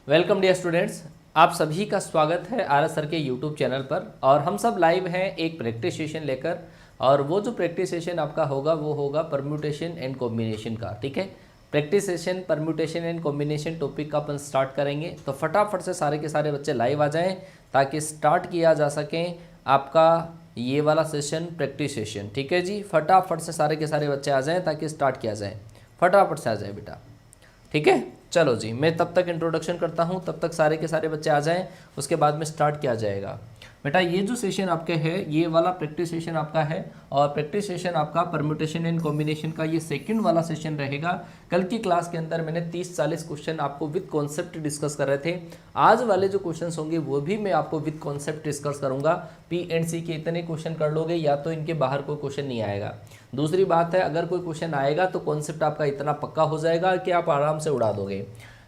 Welcome dear students, आप सभी का स्वागत है आर एस सर के यूट्यूब चैनल पर। और हम सब लाइव हैं एक प्रैक्टिस सेशन लेकर, और वो जो प्रैक्टिस सेशन आपका होगा वो होगा परम्यूटेशन एंड कॉम्बिनेशन का। ठीक है, practice session permutation and combination topic का अपन स्टार्ट करेंगे। तो फटाफट से सारे के सारे बच्चे लाइव आ जाएं ताकि स्टार्ट किया जा सके आपका ये वाला सेशन, प्रैक्टिस सेशन। ठीक है जी, फटाफट से सारे के सारे बच्चे आ जाएँ ताकि स्टार्ट किया जाए। फटाफट से आ जाए बेटा। ठीक है, चलो जी, मैं तब तक इंट्रोडक्शन करता हूँ, तब तक सारे के सारे बच्चे आ जाएं, उसके बाद में स्टार्ट किया जाएगा। बेटा ये जो सेशन आपके है ये वाला प्रैक्टिस सेशन आपका है, और प्रैक्टिस सेशन आपका परम्यूटेशन एंड कॉम्बिनेशन का ये सेकंड वाला सेशन रहेगा। कल की क्लास के अंदर मैंने 30-40 क्वेश्चन आपको विद कॉन्सेप्ट डिस्कस कर रहे थे। आज वाले जो क्वेश्चंस होंगे वो भी मैं आपको विद कॉन्सेप्ट डिस्कस करूंगा। P&C के इतने क्वेश्चन कर लोगे या तो इनके बाहर कोई क्वेश्चन नहीं आएगा। दूसरी बात है, अगर कोई क्वेश्चन आएगा तो कॉन्सेप्ट आपका इतना पक्का हो जाएगा कि आप आराम से उड़ा दोगे।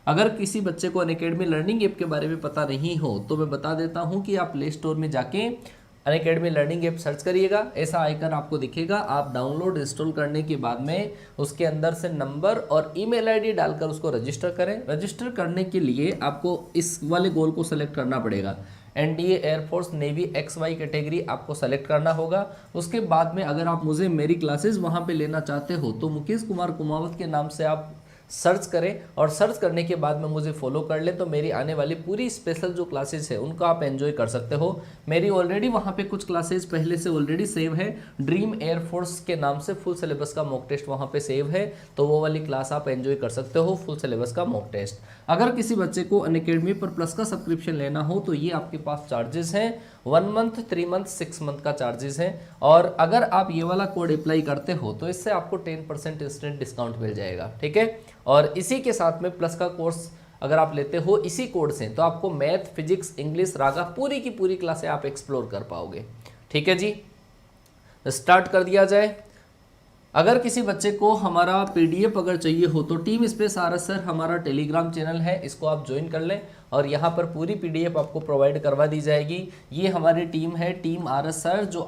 अगर किसी बच्चे को अनअकैडमी लर्निंग ऐप के बारे में पता नहीं हो तो मैं बता देता हूं कि आप प्ले स्टोर में जाके अनअकैडमी लर्निंग ऐप सर्च करिएगा, ऐसा आइकन आपको दिखेगा। आप डाउनलोड इंस्टॉल करने के बाद में उसके अंदर से नंबर और ईमेल आईडी डालकर उसको रजिस्टर करें। रजिस्टर करने के लिए आपको इस वाले गोल को सेलेक्ट करना पड़ेगा, NDA, air force, navy, XY category आपको सेलेक्ट करना होगा। उसके बाद में अगर आप मुझे मेरी क्लासेस वहाँ पे लेना चाहते हो तो मुकेश कुमार कुमावत के नाम से आप सर्च करें, और सर्च करने के बाद में मुझे फॉलो कर लें तो मेरी आने वाली पूरी स्पेशल जो क्लासेस है उनको आप एंजॉय कर सकते हो। मेरी ऑलरेडी वहाँ पे कुछ क्लासेस पहले से ऑलरेडी सेव है, ड्रीम एयरफोर्स के नाम से फुल सिलेबस का मॉक टेस्ट वहाँ पे सेव है, तो वो वाली क्लास आप एंजॉय कर सकते हो, फुल सिलेबस का मॉक टेस्ट। अगर किसी बच्चे को अनअकैडमी पर प्लस का सब्सक्रिप्शन लेना हो तो ये आपके पास चार्जेस हैं, 1 मंथ, 3 मंथ, 6 मंथ का चार्जेस है। और अगर आप ये वाला कोड अप्लाई करते हो तो इससे आपको 10% इंस्टेंट डिस्काउंट मिल जाएगा। ठीक है, और इसी के साथ में प्लस का कोर्स अगर आप लेते हो इसी कोड से तो आपको मैथ, फिजिक्स, इंग्लिश, रागा पूरी की पूरी क्लासें आप एक्सप्लोर कर पाओगे। ठीक है जी, स्टार्ट कर दिया जाए। अगर किसी बच्चे को हमारा PDF अगर चाहिए हो तो टीम स्पेस RS सर हमारा टेलीग्राम चैनल है, इसको आप ज्वाइन कर लें और यहाँ पर पूरी PDF आपको प्रोवाइड करवा दी जाएगी। ये हमारी टीम है, टीम RS सर, जो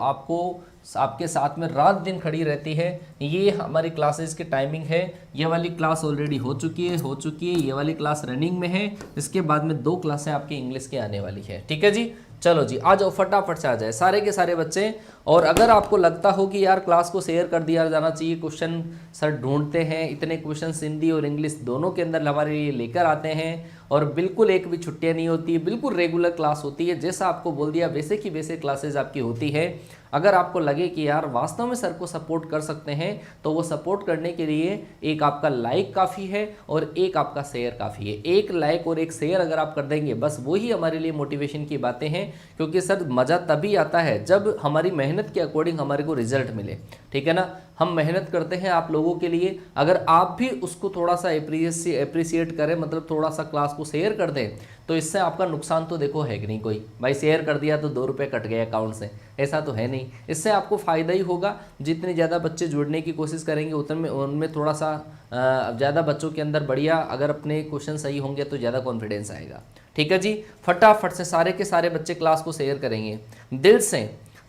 आपके साथ में रात दिन खड़ी रहती है। ये हमारी क्लासेस की टाइमिंग है। ये वाली क्लास ऑलरेडी हो चुकी है, ये वाली क्लास रनिंग में है। इसके बाद में 2 क्लासें आपकी इंग्लिश की आने वाली है। ठीक है जी, चलो जी, आ जाओ, फटाफट से आ जाए सारे के सारे बच्चे। और अगर आपको लगता हो कि यार क्लास को शेयर कर दिया जाना चाहिए, क्वेश्चन सर ढूंढते हैं, इतने क्वेश्चन हिंदी और इंग्लिश दोनों के अंदर हमारे लिए लेकर आते हैं, और बिल्कुल एक भी छुट्टियां नहीं होती है, बिल्कुल रेगुलर क्लास होती है, जैसा आपको बोल दिया वैसे की वैसे क्लासेज आपकी होती है। अगर आपको लगे कि यार वास्तव में सर को सपोर्ट कर सकते हैं तो वो सपोर्ट करने के लिए एक आपका लाइक काफ़ी है और एक आपका शेयर काफ़ी है। एक लाइक और एक शेयर अगर आप कर देंगे बस वही हमारे लिए मोटिवेशन की बातें हैं, क्योंकि सर मज़ा तभी आता है जब हमारी मेहनत के अकॉर्डिंग हमारे को रिजल्ट मिले। ठीक है ना, हम मेहनत करते हैं आप लोगों के लिए, अगर आप भी उसको थोड़ा सा अप्रिसिएट करें, मतलब थोड़ा सा क्लास को शेयर कर दें, तो इससे आपका नुकसान तो देखो है कि नहीं कोई। भाई शेयर कर दिया तो 2 रुपये कट गए अकाउंट से, ऐसा तो है नहीं। इससे आपको फ़ायदा ही होगा। जितने ज़्यादा बच्चे जुड़ने की कोशिश करेंगे उतने उनमें थोड़ा सा ज़्यादा बच्चों के अंदर बढ़िया, अगर अपने क्वेश्चन सही होंगे तो ज़्यादा कॉन्फिडेंस आएगा। ठीक है जी, फटाफट से सारे के सारे बच्चे क्लास को शेयर करेंगे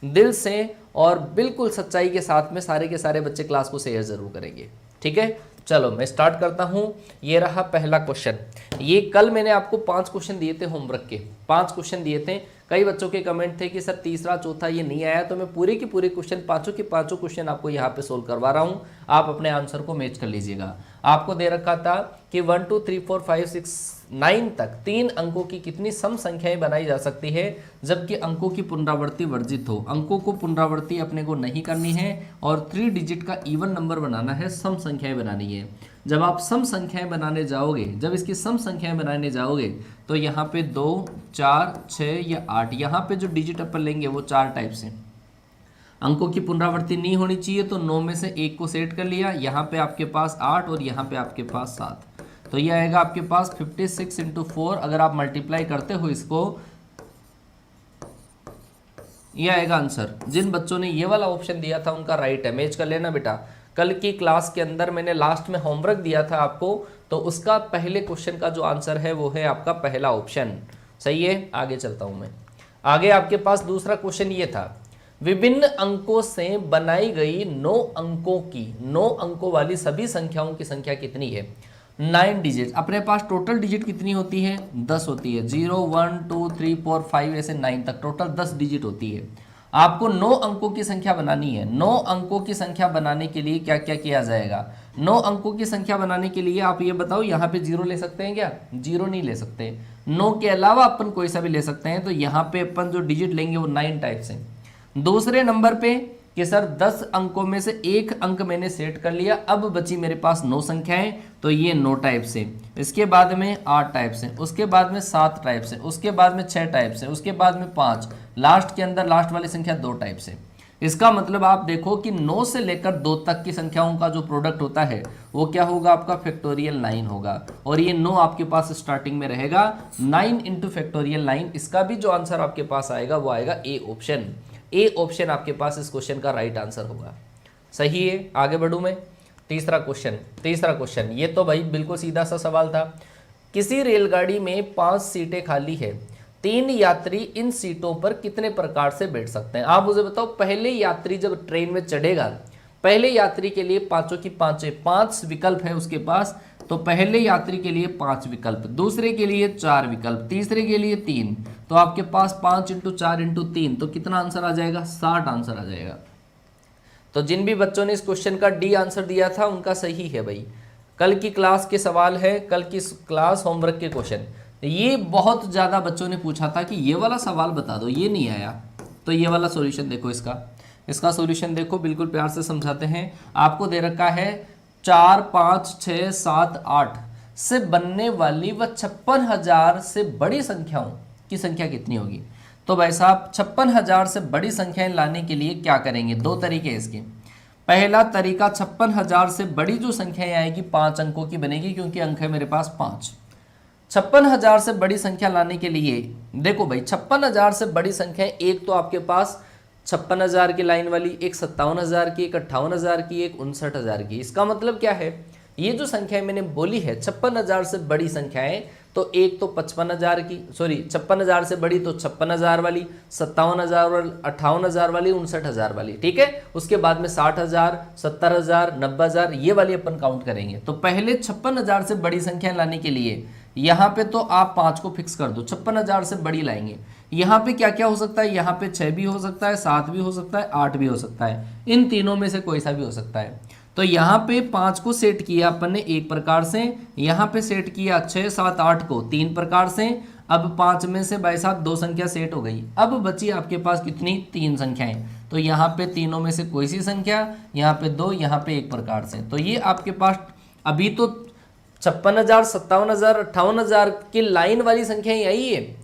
दिल से और बिल्कुल सच्चाई के साथ में सारे के सारे बच्चे क्लास को शेयर ज़रूर करेंगे। ठीक है, चलो मैं स्टार्ट करता हूँ। ये रहा पहला क्वेश्चन। ये कल मैंने आपको 5 क्वेश्चन दिए थे, होमवर्क के 5 क्वेश्चन दिए थे। कई बच्चों के कमेंट थे कि सर तीसरा चौथा ये नहीं आया, तो मैं पूरे के पूरे क्वेश्चन, पाँचों के पाँचों क्वेश्चन आपको यहाँ पे सोल्व करवा रहा हूँ। आप अपने आंसर को मैच कर लीजिएगा। आपको दे रखा था कि 1 2 3 4 5 6 9 तक 3 अंकों की कितनी सम संख्याएं बनाई जा सकती है जबकि अंकों की पुनरावृत्ति वर्जित हो। अंकों को पुनरावृत्ति अपने को नहीं करनी है और 3 डिजिट का इवन नंबर बनाना है, सम संख्याएं बनानी है। जब आप सम संख्याएं बनाने जाओगे, जब इसकी सम संख्याएं बनाने जाओगे तो यहाँ पे 2, 4, 6 या 8, यहाँ पे जो डिजिट अपन लेंगे वो 4 टाइप से। अंकों की पुनरावृत्ति नहीं होनी चाहिए तो 9 में से 1 को सेट कर लिया, यहाँ पे आपके पास 8 और यहाँ पे आपके पास 7, तो ये आएगा आपके पास 56 × 4। अगर आप मल्टीप्लाई करते हो इसको, ये आएगा आंसर। जिन बच्चों ने ये वाला ऑप्शन दिया था उनका राइट है, मैच कर लेना बेटा। कल की क्लास के अंदर मैंने लास्ट में होमवर्क दिया था आपको, तो उसका पहले क्वेश्चन का जो आंसर है वो है आपका पहला ऑप्शन। सही है, आगे चलता हूं मैं। आगे आपके पास दूसरा क्वेश्चन ये था, विभिन्न अंकों से बनाई गई 9 अंकों वाली सभी संख्याओं की संख्या कितनी है। 9 डिजिट। अपने पास टोटल डिजिट कितनी होती है? 10 होती है। 0 1 2 3 4 5 ऐसे 9 तक टोटल 10 डिजिट होती है। आपको 9 अंकों की संख्या बनानी है। 9 अंकों की संख्या बनाने के लिए क्या क्या किया जाएगा? 9 अंकों की संख्या बनाने के लिए आप ये बताओ, यहाँ पे 0 ले सकते हैं क्या? 0 नहीं ले सकते। 9 के अलावा अपन कोई सा भी ले सकते हैं। तो यहाँ पे अपन जो डिजिट लेंगे वो 9 टाइप से। दूसरे नंबर पे कि सर 10 अंकों में से एक अंक मैंने सेट कर लिया, अब बची मेरे पास 9 संख्याएं, तो ये 9 टाइप से। इसके बाद में 8 टाइप से, उसके बाद में 7 टाइप से, उसके बाद में 6 टाइप से, उसके बाद में 5, लास्ट के अंदर लास्ट वाली संख्या 2 टाइप से। इसका मतलब आप देखो कि 9 से लेकर 2 तक की संख्याओं का जो प्रोडक्ट होता है वो क्या होगा? आपका फैक्टोरियल 9 होगा। और ये 9 आपके पास स्टार्टिंग में रहेगा। 9 इंटू फैक्टोरियल 9, इसका भी जो आंसर आपके पास आएगा वो आएगा ए ऑप्शन। ए ऑप्शन आपके पास इस क्वेश्चन का राइट आंसर होगा। सही है। आगे बढ़ूं मैं। तीसरा क्वेश्चन ये तो भाई बिल्कुल सीधा सा सवाल था। किसी रेलगाड़ी में 5 सीटें खाली है, 3 यात्री इन सीटों पर कितने प्रकार से बैठ सकते हैं? आप मुझे बताओ, पहले यात्री जब ट्रेन में चढ़ेगा, पहले यात्री के लिए पांचों की पांच विकल्प है उसके पास। तो पहले यात्री के लिए 5 विकल्प, दूसरे के लिए 4 विकल्प, तीसरे के लिए 3। तो आपके पास 5 इंटू 4 इंटू 3, तो कितना आंसर आ जाएगा? 60 आंसर आ जाएगा। तो जिन भी बच्चों ने इस क्वेश्चन का डी आंसर दिया था उनका सही है भाई। कल की क्लास के सवाल है, कल की क्लास होमवर्क के क्वेश्चन। ये बहुत ज़्यादा बच्चों ने पूछा था कि ये वाला सवाल बता दो, ये नहीं आया। तो ये वाला सॉल्यूशन देखो, इसका सॉल्यूशन देखो, बिल्कुल प्यार से समझाते हैं। आपको दे रखा है 4 5 6 7 8 से बनने वाली व 56,000 से बड़ी संख्याओं की संख्या कितनी होगी? तो भाई साहब 56,000 से बड़ी संख्याएं लाने के लिए क्या करेंगे? 2 तरीके इसके। पहला तरीका, 56,000 से बड़ी जो संख्याएं आएगी 5 अंकों की बनेगी, क्योंकि अंक है मेरे पास 5। 56,000 से बड़ी संख्या लाने के लिए देखो भाई, 56,000 से बड़ी संख्या, एक तो आपके पास 56,000 की लाइन वाली, एक 57,000 की, एक 58,000 की, एक 59,000 की। इसका मतलब क्या है? ये जो संख्या मैंने बोली है 56,000 से बड़ी संख्याएं, तो एक तो 55,000 की, सॉरी 56,000 से बड़ी तो 56,000 वाली, 57,000 वाली, 58,000 वाली, 59,000 वाली, ठीक है। उसके बाद में 60,000, 70,000, 90,000, ये वाली अपन काउंट करेंगे। तो पहले 56,000 से बड़ी संख्या लाने के लिए यहाँ पे तो आप 5 को फिक्स कर दो, 56,000 से बड़ी लाएंगे। यहाँ पे क्या क्या हो सकता है? यहाँ पे 6 भी हो सकता है, 7 भी हो सकता है, 8 भी हो सकता है। इन तीनों में से कोई सा भी हो सकता है। तो यहाँ पे 5 को सेट किया अपन ने एक प्रकार से, यहाँ पे सेट किया 6 7 8 को 3 प्रकार से। अब 5 में से भाई साहब 2 संख्या सेट हो गई। अब बची आपके पास कितनी? 3 संख्याएं। तो यहाँ पे तीनों में से कोई सी संख्या, यहाँ पे 2, यहाँ पे एक प्रकार से। तो ये आपके पास अभी तो 56,000, 57,000, 58,000 की लाइन वाली संख्या यही है।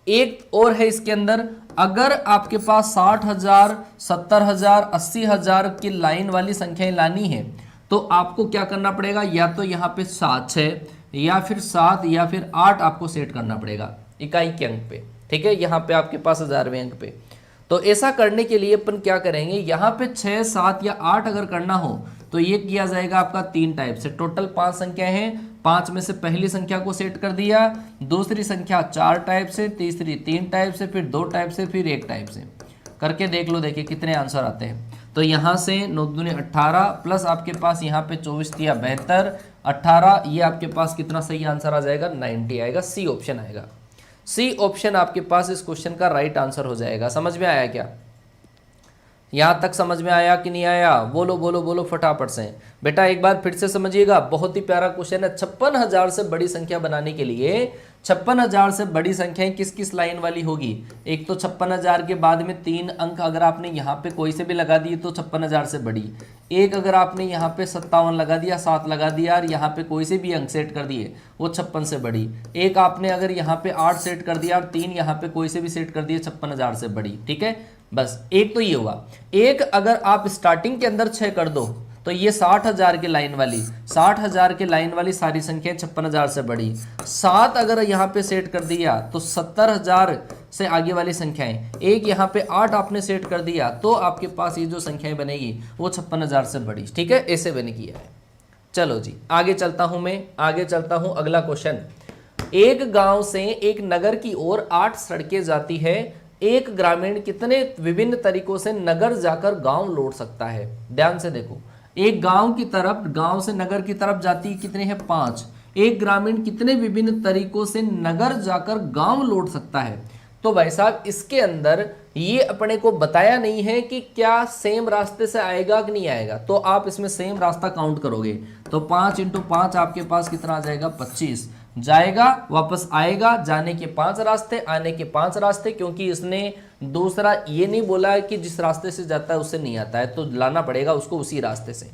एक और है इसके अंदर, अगर आपके पास 60,000, 70,000, 80,000 की लाइन वाली संख्याएं लानी है तो आपको क्या करना पड़ेगा? या तो यहाँ पे 7 6 या फिर 7 या फिर 8 आपको सेट करना पड़ेगा इकाई के अंक पे, ठीक है। यहाँ पे आपके पास 1000वें अंक पे। तो ऐसा करने के लिए अपन क्या करेंगे? यहाँ पे 6 7 या 8 अगर करना हो तो ये किया जाएगा आपका 3 टाइप से। टोटल 5 संख्या है, 5 में से पहली संख्या को सेट कर दिया, दूसरी संख्या 4 टाइप से, तीसरी 3 टाइप से, फिर 2 टाइप से, फिर 1 टाइप से। करके देख लो, देखिए कितने आंसर आते हैं। तो यहाँ से 9 दूनी 18 प्लस आपके पास यहाँ पे 24 दिया 72, 18, ये आपके पास कितना सही आंसर आ जाएगा? 90 आएगा। सी ऑप्शन आएगा। सी ऑप्शन आपके पास इस क्वेश्चन का राइट आंसर हो जाएगा। समझ में आया क्या? यहाँ तक समझ में आया कि नहीं आया? बोलो बोलो बोलो फटाफट से। बेटा एक बार फिर से समझिएगा, बहुत ही प्यारा क्वेश्चन है। 56,000 से बड़ी संख्या बनाने के लिए 56,000 से बड़ी संख्याएं किस किस लाइन वाली होगी? एक तो 56,000 के बाद में 3 अंक अगर आपने यहाँ पे कोई से भी लगा दिए तो 56,000 से बड़ी। एक अगर आपने यहाँ पे 57 लगा दिया, 7 लगा दिया और यहाँ पे कोई से भी अंक सेट कर दिए, वो 56 से बड़ी। एक आपने अगर यहाँ पे 8 सेट कर दिया और 3 यहाँ पे कोई से भी सेट कर दिए, 56,000 से बड़ी, ठीक है। बस एक तो ये हुआ। एक अगर आप स्टार्टिंग के अंदर 6 कर दो तो ये 60,000 के लाइन वाली, 60,000 के लाइन वाली सारी संख्याएं 56,000 से बड़ी। 7 अगर यहाँ पे सेट कर दिया तो 70,000 से आगे वाली संख्याएं। एक यहाँ पे 8 आपने सेट कर दिया तो आपके पास ये जो संख्याएं बनेगी वो 56,000 से बड़ी, ठीक है। ऐसे मैंने किया है। चलो जी आगे चलता हूं, मैं आगे चलता हूं। अगला क्वेश्चन, एक गांव से एक नगर की ओर 8 सड़कें जाती है। एक ग्रामीण कितने विभिन्न तरीकों से नगर जाकर गांव लौट सकता है? ध्यान से देखो, एक गांव की तरफ, गांव से नगर की तरफ जाती कितने हैं? 5। एक ग्रामीण कितने विभिन्न तरीकों से नगर जाकर गांव लौट सकता है। तो भाई साहब इसके अंदर ये अपने को बताया नहीं है कि क्या सेम रास्ते से आएगा कि नहीं आएगा, तो आप इसमें सेम रास्ता काउंट करोगे तो 5 × 5 आपके पास कितना आ जाएगा 25, जाएगा वापस आएगा, जाने के 5 रास्ते, आने के 5 रास्ते, क्योंकि इसने दूसरा ये नहीं बोला है कि जिस रास्ते से जाता है उससे नहीं आता है, तो लाना पड़ेगा उसको उसी रास्ते से।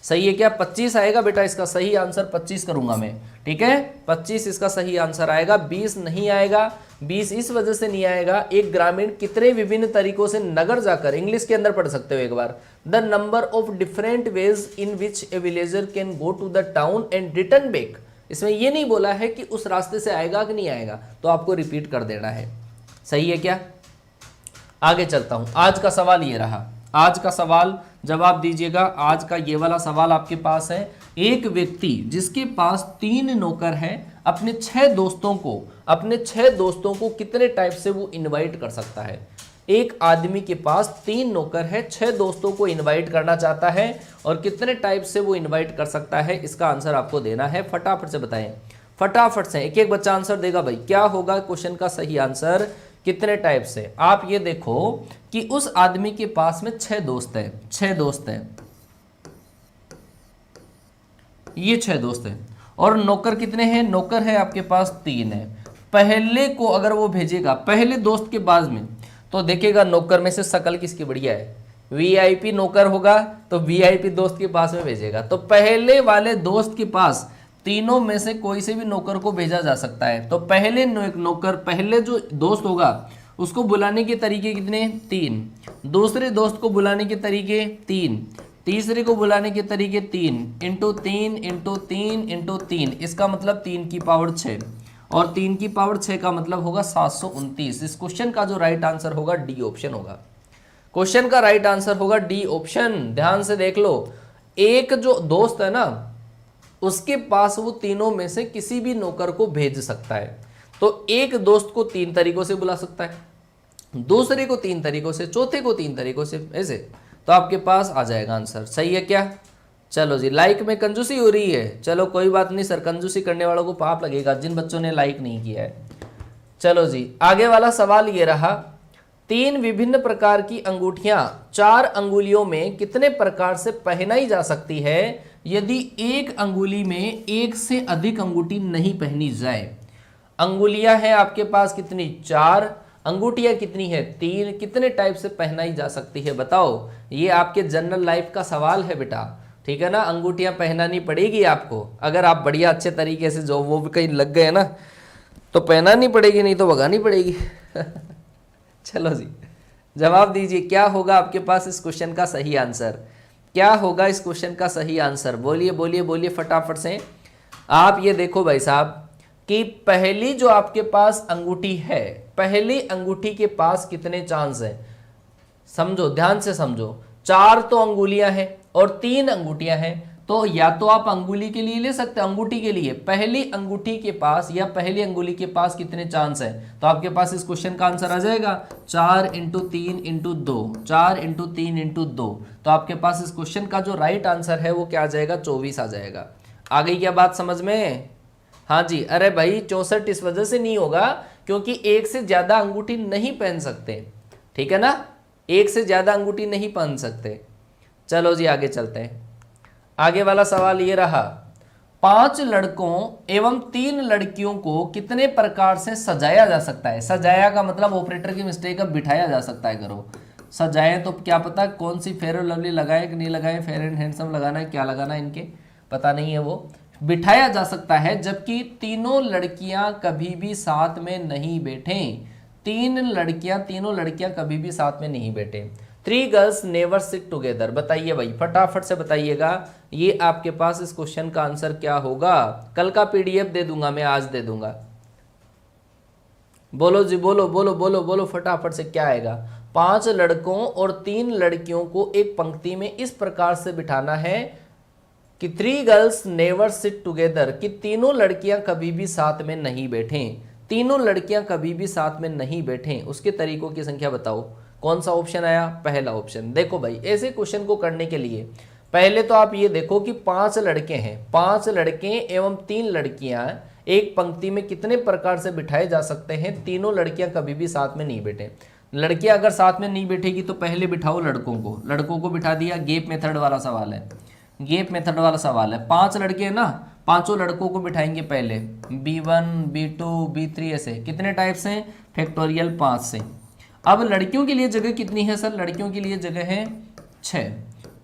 सही है क्या? 25 आएगा बेटा, इसका सही आंसर 25 करूंगा मैं, ठीक है, 25 इसका सही आंसर आएगा। 20 नहीं आएगा, 20 इस वजह से नहीं आएगा, एक ग्रामीण कितने विभिन्न तरीकों से नगर जाकर, इंग्लिश के अंदर पढ़ सकते हो एक बार, the number of different ways in which a villager can go to the town and return back. इसमें ये नहीं बोला है कि उस रास्ते से आएगा कि नहीं आएगा, तो आपको रिपीट कर देना है। सही है क्या? आगे चलता हूं। आज का सवाल ये रहा, आज का सवाल जवाब दीजिएगा। आज का ये वाला सवाल आपके पास है, एक व्यक्ति जिसके पास 3 नौकर हैं अपने 6 दोस्तों को कितने टाइप से वो इनवाइट कर सकता है। एक आदमी के पास 3 नौकर है, 6 दोस्तों को इनवाइट करना चाहता है और कितने टाइप से वो इनवाइट कर सकता है, इसका आंसर आपको देना है। फटाफट से बताएं, फटाफट से, एक एक बच्चा आंसर देगा भाई। क्या होगा क्वेश्चन का सही आंसर, कितने टाइप से? आप ये देखो कि उस आदमी के पास में 6 दोस्त हैं, 6 दोस्त हैं, ये 6 दोस्त हैं, और नौकर कितने हैं? नौकर है आपके पास 3 है। पहले को अगर वो भेजेगा पहले दोस्त के बाद में, तो देखेगा नौकर में से शकल किसकी बढ़िया है, वीआईपी नौकर होगा तो वीआईपी दोस्त के पास में भेजेगा। तो पहले वाले दोस्त के पास तीनों में से कोई से भी नौकर को भेजा जा सकता है। तो पहले नौकर, पहले जो दोस्त होगा उसको बुलाने के तरीके कितने? 3। दूसरे दोस्त को बुलाने के तरीके 3, तीसरे को बुलाने के तरीके 3 × 3 × 3 × 3, इसका मतलब 3 की पावर 6, और 3 की पावर 6 का मतलब होगा 729। इस क्वेश्चन का जो राइट आंसर होगा डी ऑप्शन होगा। क्वेश्चन का राइट आंसर होगा डी ऑप्शन। ध्यान से देख लो, एक जो दोस्त है ना उसके पास वो तीनों में से किसी भी नौकर को भेज सकता है। तो एक दोस्त को 3 तरीकों से बुला सकता है, दूसरे को 3 तरीकों से, चौथे को 3 तरीकों से, ऐसे। तो आपके पास आ जाएगा आंसर। सही है क्या? चलो जी, लाइक में कंजूसी हो रही है, चलो कोई बात नहीं सर, कंजूसी करने वालों को पाप लगेगा जिन बच्चों ने लाइक नहीं किया है। चलो जी, आगे वाला सवाल ये रहा, 3 विभिन्न प्रकार की अंगूठियां 4 अंगुलियों में कितने प्रकार से पहनाई जा सकती है यदि एक अंगुली में एक से अधिक अंगूठी नहीं पहनी जाए। अंगुलियां हैं आपके पास कितनी? 4, अंगूठियां कितनी है? 3। कितने टाइप से पहनाई जा सकती है बताओ? ये आपके जनरल लाइफ का सवाल है बेटा, ठीक है ना। अंगूठियां पहनानी पड़ेगी आपको, अगर आप बढ़िया अच्छे तरीके से जो वो भी कहीं लग गए ना तो पहनानी पड़ेगी, नहीं तो भगानी पड़ेगी। चलो जी, जवाब दीजिए, क्या होगा आपके पास इस क्वेश्चन का सही आंसर? क्या होगा इस क्वेश्चन का सही आंसर? बोलिए बोलिए बोलिए फटाफट से। आप ये देखो भाई साहब कि पहली जो आपके पास अंगूठी है, पहली अंगूठी के पास कितने चांस है? समझो, ध्यान से समझो। 4 तो अंगुलियां हैं और 3 अंगूठियां हैं, तो या तो आप अंगुली के लिए ले सकते हैं, अंगूठी के लिए पहली अंगूठी के पास या पहली अंगुली के पास कितने चांस है, तो आपके पास इस क्वेश्चन का आंसर आ जाएगा 4 × 3 × 2, 4 × 3 × 2। तो आपके पास इस क्वेश्चन का जो राइट आंसर है वो क्या आ जाएगा? 24 आ जाएगा। आ गई क्या बात समझ में? हाँ जी। अरे भाई 64 इस वजह से नहीं होगा क्योंकि एक से ज्यादा अंगूठी नहीं पहन सकते, ठीक है ना, एक से ज्यादा अंगूठी नहीं पहन सकते। चलो जी आगे चलते हैं। आगे वाला सवाल ये रहा, 5 लड़कों एवं 3 लड़कियों को कितने प्रकार से सजाया जा सकता है? सजाया का मतलब ऑपरेटर की मिस्टेक है, बिठाया जा सकता है करो। सजाएं तो क्या पता कौन सी फेयर एंड लवली लगाए कि नहीं लगाए, फेयर एंड हैंडसम लगाना है, क्या लगाना है इनके पता नहीं है। वो बिठाया जा सकता है जबकि तीनों लड़कियां कभी भी साथ में नहीं बैठें। तीनों लड़कियां कभी भी साथ में नहीं बैठे। 3 गर्ल्स नेवर सिट टुगेदर। बताइए भाई, फटाफट से बताइएगा, ये आपके पास इस क्वेश्चन का आंसर क्या होगा? कल का पीडीएफ दे दूंगा मैं, आज दे दूंगा। बोलो जी, बोलो बोलो बोलो बोलो फटाफट से, क्या आएगा? 5 लड़कों और 3 लड़कियों को एक पंक्ति में इस प्रकार से बिठाना है कि 3 गर्ल्स नेवर सिट टुगेदर, कि तीनों लड़कियां कभी भी साथ में नहीं बैठें। तीनों लड़कियां कभी भी साथ में नहीं बैठें, उसके तरीकों की संख्या बताओ। कौन सा ऑप्शन आया? पहला ऑप्शन। देखो भाई, ऐसे क्वेश्चन को करने के लिए पहले तो आप ये देखो कि 5 लड़के हैं, 5 लड़के एवं 3 लड़कियां एक पंक्ति में कितने प्रकार से बिठाए जा सकते हैं। तीनों लड़कियां कभी भी साथ में नहीं बैठे। लड़कियां अगर साथ में नहीं बैठेगी तो पहले बिठाओ लड़कों को बिठा दिया। गैप मेथड वाला सवाल है, गैप मेथड वाला सवाल है। 5 लड़के हैं ना, पांचों लड़कों को बिठाएंगे पहले, B1 B2 B3 ऐसे कितने टाइप से, फैक्टोरियल 5 से। अब लड़कियों के लिए जगह कितनी है सर, लड़कियों के लिए जगह है 6,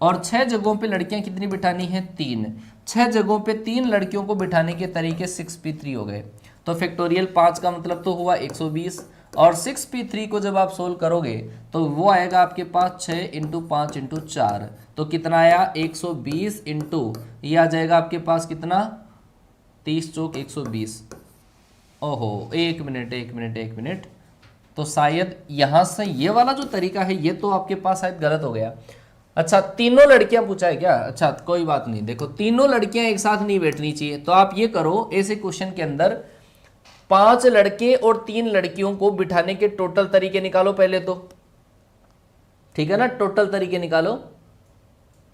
और 6 जगहों पे लड़कियां कितनी बिठानी है, 3। 6 जगहों पे 3 लड़कियों को बिठाने के तरीके 6p3 हो गए। तो फैक्टोरियल 5 का मतलब तो हुआ 120, और 6p3 को जब आप सोल्व करोगे तो वो आएगा आपके पास 6 × 5 × 4, तो कितना आया 120 इंटू, ये आ जाएगा आपके पास कितना 30 चौक 120। ओहो एक मिनट, तो शायद यहाँ से ये वाला जो तरीका है ये तो आपके पास शायद गलत हो गया। अच्छा तीनों लड़कियां पूछा है क्या, अच्छा कोई बात नहीं। देखो तीनों लड़कियां एक साथ नहीं बैठनी चाहिए, तो आप ये करो, ऐसे क्वेश्चन के अंदर 5 लड़के और 3 लड़कियों को बिठाने के टोटल तरीके निकालो पहले तो, ठीक है ना, टोटल तरीके निकालो।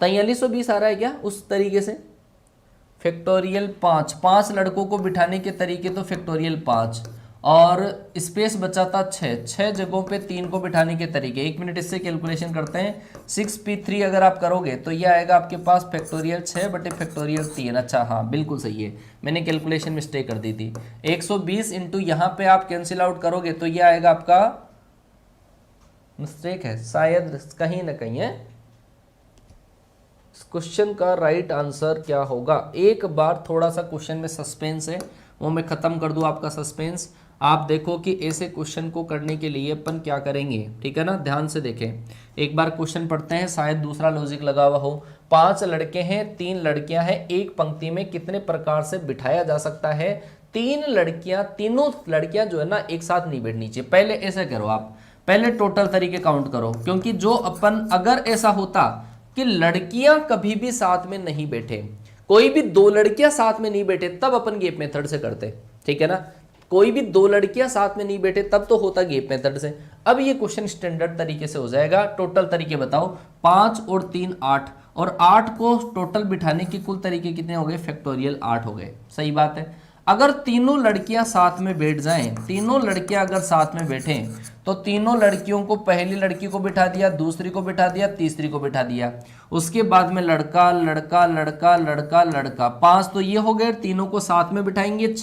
4320 आ रहा है क्या उस तरीके से, फैक्टोरियल 5 लड़कों को बिठाने के तरीके तो फैक्टोरियल 5, और स्पेस बचा था 6 जगहों पे 3 को बिठाने के तरीके। 1 मिनट इससे कैलकुलेशन करते हैं। 6p3 अगर आप करोगे तो ये आएगा आपके पास फैक्टोरियल 6 बटे फैक्टोरियल 3। अच्छा हाँ बिल्कुल सही है, मैंने कैलकुलेशन मिस्टेक कर दी थी। 120 इंटू यहाँ पे आप कैंसिल आउट करोगे तो ये आएगा आपका, मिस्टेक है शायद कहीं ना कहीं है। क्वेश्चन का राइट आंसर क्या होगा, एक बार थोड़ा सा क्वेश्चन में सस्पेंस है, वो मैं खत्म कर दूं आपका सस्पेंस। आप देखो कि ऐसे क्वेश्चन को करने के लिए अपन क्या करेंगे, ठीक है ना, ध्यान से देखें। एक बार क्वेश्चन पढ़ते हैं, शायद दूसरा लॉजिक लगा हुआ हो। 5 लड़के हैं 3 लड़कियां हैं, एक पंक्ति में कितने प्रकार से बिठाया जा सकता है। तीनों लड़कियां जो है ना एक साथ नहीं बैठनी चाहिए। पहले ऐसा करो, आप पहले टोटल तरीके काउंट करो, क्योंकि जो अपन अगर ऐसा होता कि लड़कियां कभी भी साथ में नहीं बैठे, कोई भी 2 लड़कियां साथ में नहीं बैठे, तब अपन गैप मेथड से करते, ठीक है ना। कोई भी 2 लड़कियां साथ में नहीं बैठे तब तो होता गैप मेथड से। अब ये क्वेश्चन स्टैंडर्ड तरीके से हो जाएगा। टोटल तरीके बताओ, 5 और 3 8, और 8 को टोटल बिठाने के कुल तरीके कितने हो गए, फैक्टोरियल 8 हो गए। सही बात है। अगर तीनों लड़कियां साथ में बैठ जाएं, तीनों लड़कियां अगर साथ में बैठें तो तीनों लड़कियों को, पहली लड़की को बिठा दिया, दूसरी को बिठा दिया, तीसरी को बिठा दिया, उसके बाद में लड़का लड़का लड़का लड़का लड़का, 5 तो ये हो गए। तीनों को साथ में बिठाएंगे,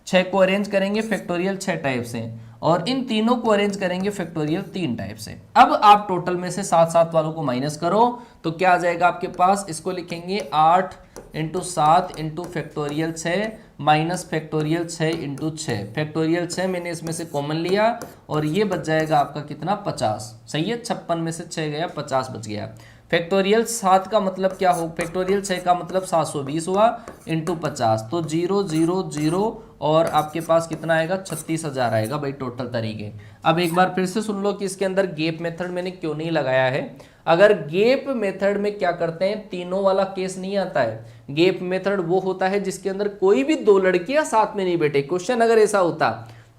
6 को अरेंज करेंगे फैक्टोरियल 6 टाइप से, और इन तीनों को अरेंज करेंगे फैक्टोरियल 3 टाइप से। अब आप टोटल में से 7 वालों को माइनस करो तो क्या आ जाएगा आपके पास, इसको लिखेंगे 8 × 7 × फैक्टोरियल 6 माइनस फैक्टोरियल 6 × 6। फैक्टोरियल 6 मैंने इसमें से कॉमन लिया और ये बच जाएगा आपका कितना, 50। सही है, 56 में से 6 गया, 50 बच गया। फैक्टोरियल 7 का मतलब क्या हो, फैक्टोरियल 6 का मतलब 720 हुआ इंटू 50, तो 0 0 0 और आपके पास कितना आएगा, 36,000 आएगा भाई टोटल तरीके। अब एक बार फिर से सुन लो कि इसके अंदर गैप मेथड मैंने क्यों नहीं लगाया है। अगर गैप मेथड में क्या करते हैं, तीनों वाला केस नहीं आता है। गैप मेथड वो होता है जिसके अंदर कोई भी 2 लड़कियां साथ में नहीं बैठे। क्वेश्चन अगर ऐसा होता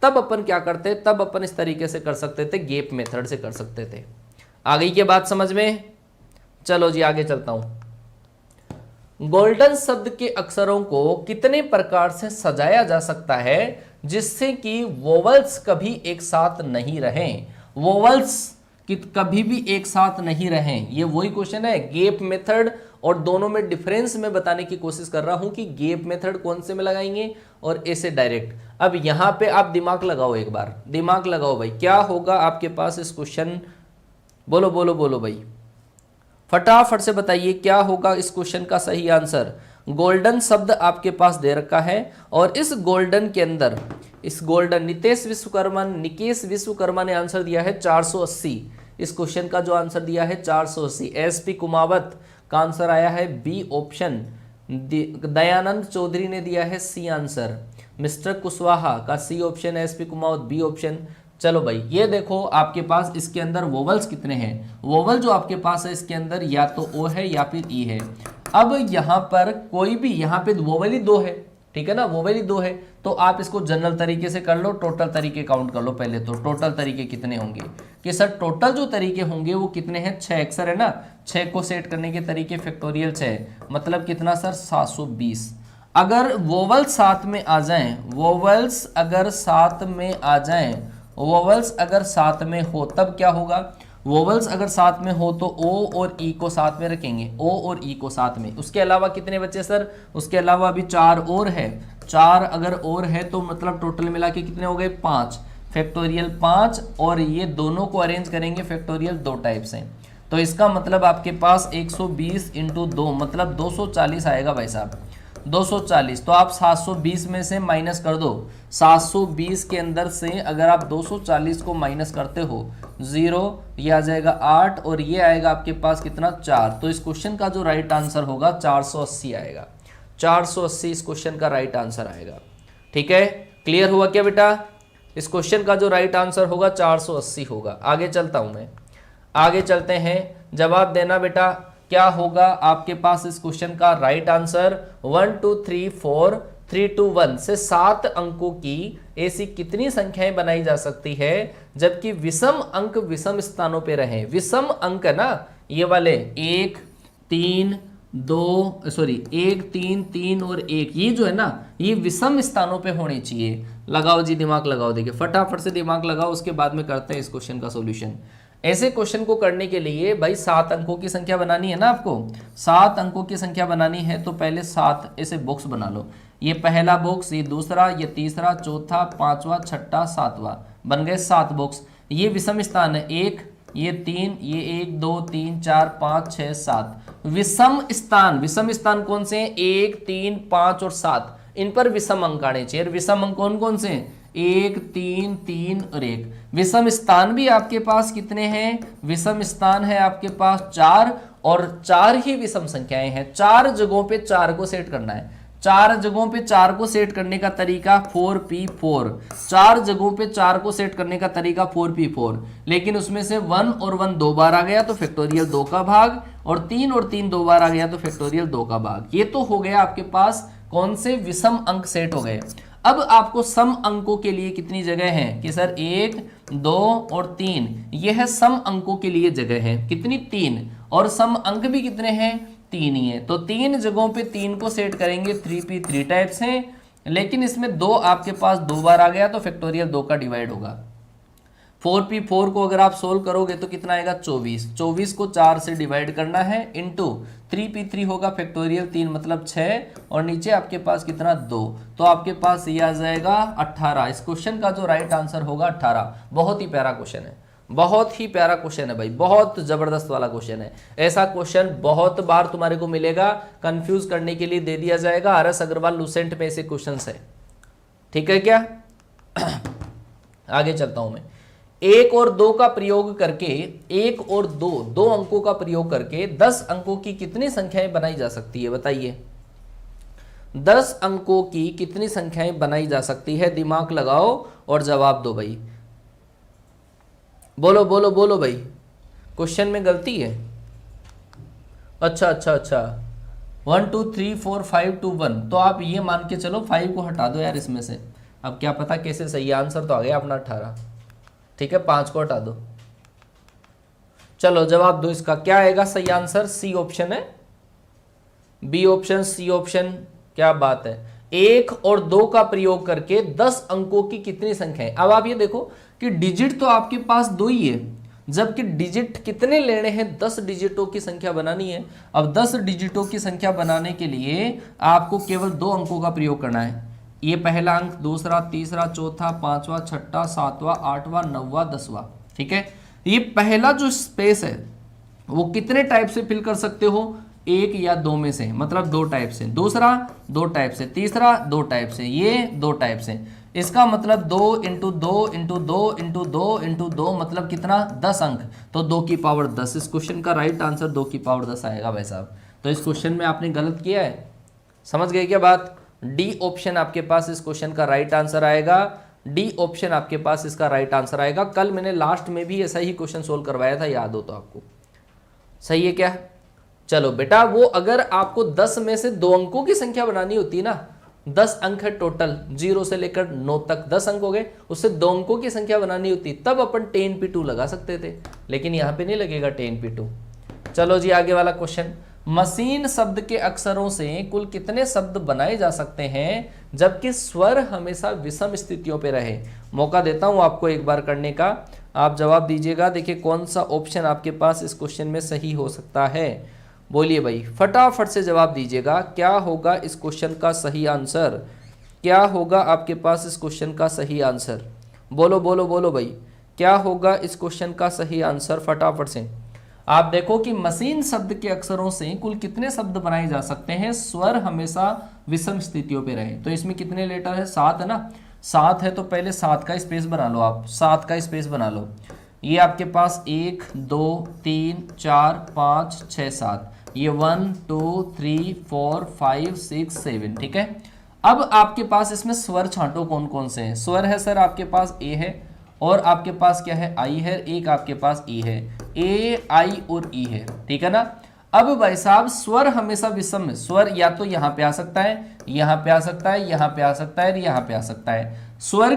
तब अपन क्या करते, तब अपन इस तरीके से कर सकते थे, गैप मेथड से कर सकते थे। आ गई क्या बात समझ में, चलो जी आगे चलता हूं। गोल्डन शब्द के अक्षरों को कितने प्रकार से सजाया जा सकता है जिससे कि वोवल्स कभी एक साथ नहीं रहें, वोवल्स कि कभी भी एक साथ नहीं रहें। ये वही क्वेश्चन है, गैप मेथड और दोनों में डिफरेंस में बताने की कोशिश कर रहा हूं कि गैप मेथड कौन से में लगाएंगे और ऐसे डायरेक्ट। अब यहां पे आप दिमाग लगाओ, एक बार दिमाग लगाओ भाई, क्या होगा आपके पास इस क्वेश्चन, बोलो बोलो बोलो भाई, फटाफट से बताइए क्या होगा इस क्वेश्चन का सही आंसर। गोल्डन शब्द आपके पास दे रखा है और इस गोल्डन के अंदर, इस गोल्डन, निकेश विश्वकर्मा ने आंसर दिया है 480। इस क्वेश्चन का जो आंसर दिया है 480। एसपी कुमावत का आंसर आया है बी ऑप्शन। दयानंद चौधरी ने दिया है सी आंसर। मिस्टर कुशवाहा का C option, SP Kumawat B option. चलो भाई ये देखो आपके पास इसके अंदर वोवल्स कितने हैं, वोवल जो आपके पास है इसके अंदर या तो ओ है या फिर ई है। अब यहाँ पर कोई भी, यहाँ पे वोवल ही 2 है, ठीक है ना, वो वाली 2 है। तो आप इसको जनरल तरीके से कर लो, टोटल तरीके काउंट कर लो पहले। तो टोटल तरीके कितने होंगे कि सर टोटल जो तरीके होंगे वो कितने हैं, 6 अक्सर है ना, 6 को सेट करने के तरीके फैक्टोरियल 6 मतलब कितना सर 720। अगर वोवल्स साथ में आ जाएं, वोवल्स अगर साथ में आ जाएं, वोवल्स अगर साथ में हो तब क्या होगा, वोवल्स अगर साथ में हो तो ओ और ई को साथ में रखेंगे, ओ और ई को साथ में। उसके अलावा कितने बच्चे सर, उसके अलावा अभी 4 और है, 4 अगर और है तो मतलब टोटल मिला के कितने हो गए 5, फैक्टोरियल 5। और ये दोनों को अरेंज करेंगे फैक्टोरियल 2 टाइप से। तो इसका मतलब आपके पास 120 इंटू 2 मतलब 240 आएगा भाई साहब, 240। तो आप 720 में से माइनस कर दो, 720 के अंदर से अगर आप 240 को माइनस करते हो 0, ये आ जाएगा 8 और ये आएगा आपके पास कितना 4। तो इस क्वेश्चन का जो राइट आंसर होगा 480 आएगा, 480 इस क्वेश्चन का राइट आंसर आएगा। ठीक है, क्लियर हुआ क्या बेटा, इस क्वेश्चन का जो राइट आंसर होगा 480 होगा। आगे चलता हूं मैं, आगे चलते हैं, जवाब देना बेटा क्या होगा आपके पास इस क्वेश्चन का राइट आंसर। 1 2 3 4 3 2 1 से 7 अंकों की ऐसी कितनी संख्याएं बनाई जा सकती है जबकि विषम अंक विषम स्थानों पे रहे। विषम अंक ना ये वाले 1 3 2 सॉरी 1 3 3 और 1, ये जो है ना ये विषम स्थानों पे होने चाहिए। लगाओ जी दिमाग लगाओ, देखिए फटाफट से दिमाग लगाओ, उसके बाद में करते हैं इस क्वेश्चन का सॉल्यूशन। ऐसे क्वेश्चन को करने के लिए भाई 7 अंकों की संख्या बनानी है ना आपको, 7 अंकों की संख्या बनानी है तो पहले 7 ऐसे बॉक्स बना लो। ये पहला बॉक्स, ये दूसरा, ये तीसरा, चौथा, पांचवा, छठा, सातवां, बन गए 7 बॉक्स। ये विषम स्थान है 1, ये 3, ये 1 2 3 4 5 6 7 विषम स्थान। विषम स्थान कौन से हैं, 1 3 5 और 7, इन पर विषम अंक आने चाहिए। विषम अंक कौन कौन से हैं, 1 3 3 और 1। विषम स्थान भी आपके पास कितने हैं, विषम स्थान है आपके पास 4 और 4 ही विषम संख्याएं हैं। 4 जगहों पे 4 को सेट करना है, 4 जगहों पे 4 को सेट करने का तरीका 4p4, 4 जगहों पे 4 को सेट करने का तरीका 4p4। लेकिन उसमें से 1 और 1 2 बार आ गया तो फैक्टोरियल 2 का भाग, और 3 2 बार आ गया तो फैक्टोरियल 2 का भाग। ये तो हो गया आपके पास कौन से विषम अंक सेट हो गए। अब आपको सम अंकों के लिए कितनी जगह है कि सर 1 2 और 3, यह है सम अंकों के लिए जगह है कितनी 3, और सम अंक भी कितने हैं 3 ही है। तो 3 जगहों पे 3 को सेट करेंगे, 3p3 टाइप्स हैं। लेकिन इसमें 2 आपके पास 2 बार आ गया तो फैक्टोरियल 2 का डिवाइड होगा। 4p4 को अगर आप सोल्व करोगे तो कितना आएगा 24, 24 को 4 से डिवाइड करना है इंटू 3p3 होगा फैक्टोरियल 3 मतलब 6, और नीचे आपके पास कितना 2, तो आपके पास ये आ जाएगा 18। इस क्वेश्चन का जो राइट आंसर होगा 18। बहुत ही प्यारा क्वेश्चन है, बहुत ही प्यारा क्वेश्चन है भाई, बहुत जबरदस्त वाला क्वेश्चन है। ऐसा क्वेश्चन बहुत बार तुम्हारे को मिलेगा, कंफ्यूज करने के लिए दे दिया जाएगा। RS अग्रवाल लूसेंट में ऐसे क्वेश्चन है, ठीक है क्या। आगे चलता हूं मैं। 1 और 2 का प्रयोग करके, 1 और 2 अंकों का प्रयोग करके 10 अंकों की कितनी संख्याएं बनाई जा सकती है बताइए। 10 अंकों की कितनी संख्याएं बनाई जा सकती है, दिमाग लगाओ और जवाब दो भाई। बोलो बोलो बोलो भाई, क्वेश्चन में गलती है। अच्छा अच्छा अच्छा, 1 2 3 4 5 2 1, तो आप ये मान के चलो 5 को हटा दो यार इसमें से। अब क्या पता कैसे सही, आंसर तो आ गया अपना 18, ठीक है। 5 को हटा दो, चलो जवाब दो इसका। क्या आएगा सही आंसर, सी ऑप्शन है, बी ऑप्शन, सी ऑप्शन, क्या बात है। 1 और 2 का प्रयोग करके 10 अंकों की कितनी संख्या है। अब आप ये देखो कि डिजिट तो आपके पास 2 ही है, जबकि डिजिट कितने लेने हैं, 10 डिजिटों की संख्या बनानी है। अब 10 डिजिटों की संख्या बनाने के लिए आपको केवल 2 अंकों का प्रयोग करना है। ये पहला अंक, दूसरा, तीसरा, चौथा, पांचवा, छठा, सातवां, आठवां, नौवां, 10वां, ठीक है। ये पहला जो स्पेस है वो कितने टाइप से फिल कर सकते हो, 1 या 2 में से, मतलब 2 टाइप से। दूसरा 2 टाइप से, तीसरा 2 टाइप से, ये 2 टाइप से। इसका मतलब 2 इंटू 2 इंटू 2 इंटू 2 इंटू 2 मतलब कितना 10 अंक, तो 2 की पावर 10। इस क्वेश्चन का राइट आंसर 2 की पावर 10 आएगा भाई साहब। तो इस क्वेश्चन में आपने गलत किया है, समझ गए क्या बात। डी ऑप्शन आपके पास इस क्वेश्चन का राइट आंसर आएगा, डी ऑप्शन आपके पास इसका राइट आंसर आएगा। कल मैंने लास्ट में भी ऐसा ही क्वेश्चन सोल्व करवाया था, याद हो तो आपको, सही है क्या। चलो बेटा, वो अगर आपको 10 में से 2 अंकों की संख्या बनानी होती ना 10 अंक है टोटल, 0 से लेकर 9 तक 10 अंक हो गए, उससे 2 अंकों की संख्या बनानी होती तब अपन 10p2 लगा सकते थे, लेकिन यहाँ पे नहीं लगेगा 10p2। चलो जी आगे वाला क्वेश्चन, मशीन शब्द के अक्षरों से कुल कितने शब्द बनाए जा सकते हैं जबकि स्वर हमेशा विषम स्थितियों पे रहे। मौका देता हूं आपको एक बार करने का, आप जवाब दीजिएगा। देखिए कौन सा ऑप्शन आपके पास इस क्वेश्चन में सही हो सकता है, बोलिए भाई, फटाफट से जवाब दीजिएगा। क्या होगा इस क्वेश्चन का सही आंसर, क्या होगा आपके पास इस क्वेश्चन का सही आंसर, बोलो बोलो बोलो भाई, क्या होगा इस क्वेश्चन का सही आंसर फटाफट से। आप देखो कि मशीन शब्द के अक्षरों से कुल कितने शब्द बनाए जा सकते हैं, स्वर हमेशा विषम स्थितियों पे रहे। तो इसमें कितने लेटर है, 7 है ना, 7 है तो पहले 7 का स्पेस बना लो, आप 7 का स्पेस बना लो। ये आपके पास 1 2 3 4 5 6 7, ये 1 2 3 4 5 6 7, ठीक है। अब आपके पास इसमें स्वर छांटो कौन कौन से हैं। स्वर है सर आपके पास ए है, और आपके पास क्या है, आई है, एक आपके पास ई है, ए आई और ई है, ठीक है ना। अब भाई साहब स्वर हमेशा विषम है, स्वर या तो यहाँ पे आ सकता है, यहाँ पे आ सकता है, यहाँ पे आ सकता है, यहाँ पे आ सकता है। स्वर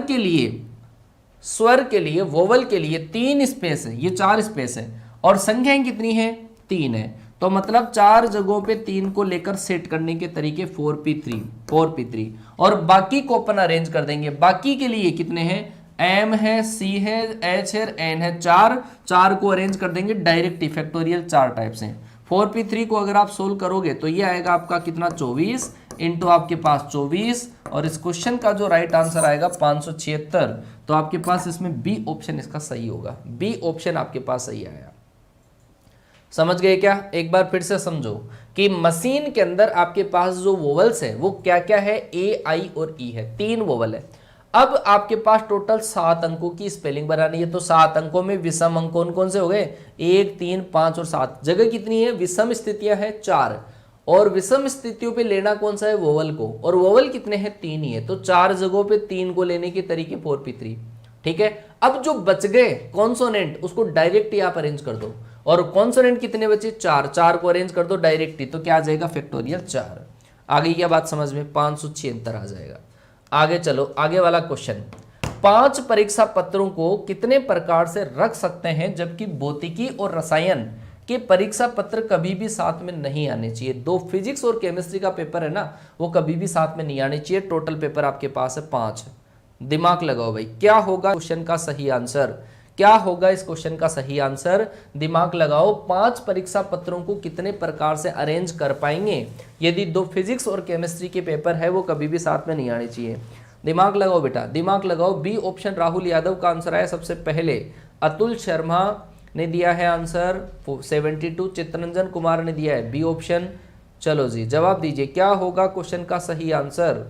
के लिए वोवल के लिए 3 स्पेस है, ये 4 स्पेस है, और संख्याएं कितनी है, 3 है। तो मतलब 4 जगहों पे 3 को लेकर सेट करने के तरीके 4p3, और बाकी को अपन अरेंज कर देंगे। बाकी के लिए कितने हैं, एम है, सी है, एच है, एन है, 4 को अरेंज कर देंगे डायरेक्ट फैक्टोरियल 4 टाइप्स हैं। 4p3 को अगर आप सोल्व करोगे तो ये आएगा आपका कितना, 24 इंटू आपके पास 24, और इस क्वेश्चन का जो राइट आंसर आएगा 576। तो आपके पास इसमें बी ऑप्शन इसका सही होगा, बी ऑप्शन आपके पास सही आया। समझ गए क्या, एक बार फिर से समझो कि मशीन के अंदर आपके पास जो वोवल्स है वो क्या क्या है, ए आई और ई है, 3 वोवल है। अब आपके पास टोटल 7 अंकों की स्पेलिंग बनानी है, तो 7 अंकों में विषम अंक कौन कौन से हो गए, 1 3 5 और 7। जगह कितनी है, विषम स्थितियां हैं 4, और विषम स्थितियों पे लेना कौन सा है, वोवल को, और वोवल कितने हैं, 3 ही है। तो 4 जगहों पे 3 को लेने के तरीके 4p3, ठीक है। अब जो बच गए कॉन्सोनेंट उसको डायरेक्ट ही आप अरेंज कर दो, और कॉन्सोनेंट कितने बचे, 4 को अरेंज कर दो डायरेक्ट ही, तो क्या आ जाएगा, फैक्टोरियल 4। आगे क्या बात समझ में, 576 आ जाएगा। आगे चलो, आगे वाला क्वेश्चन, 5 परीक्षा पत्रों को कितने प्रकार से रख सकते हैं जबकि भौतिकी और रसायन के परीक्षा पत्र कभी भी साथ में नहीं आने चाहिए। 2 फिजिक्स और केमिस्ट्री का पेपर है ना, वो कभी भी साथ में नहीं आने चाहिए। टोटल पेपर आपके पास है 5। दिमाग लगाओ भाई, क्या होगा क्वेश्चन का सही आंसर, क्या होगा इस क्वेश्चन का सही आंसर, दिमाग लगाओ। 5 परीक्षा पत्रों को कितने प्रकार से अरेंज कर पाएंगे यदि 2 फिजिक्स और केमिस्ट्री के पेपर है, वो कभी भी साथ में नहीं आने चाहिए। दिमाग लगाओ बेटा, दिमाग लगाओ। बी ऑप्शन राहुल यादव का आंसर आया सबसे पहले। अतुल शर्मा ने दिया है आंसर 72, चित्रंजन कुमार ने दिया है बी ऑप्शन। चलो जी जवाब दीजिए, क्या होगा क्वेश्चन का सही आंसर,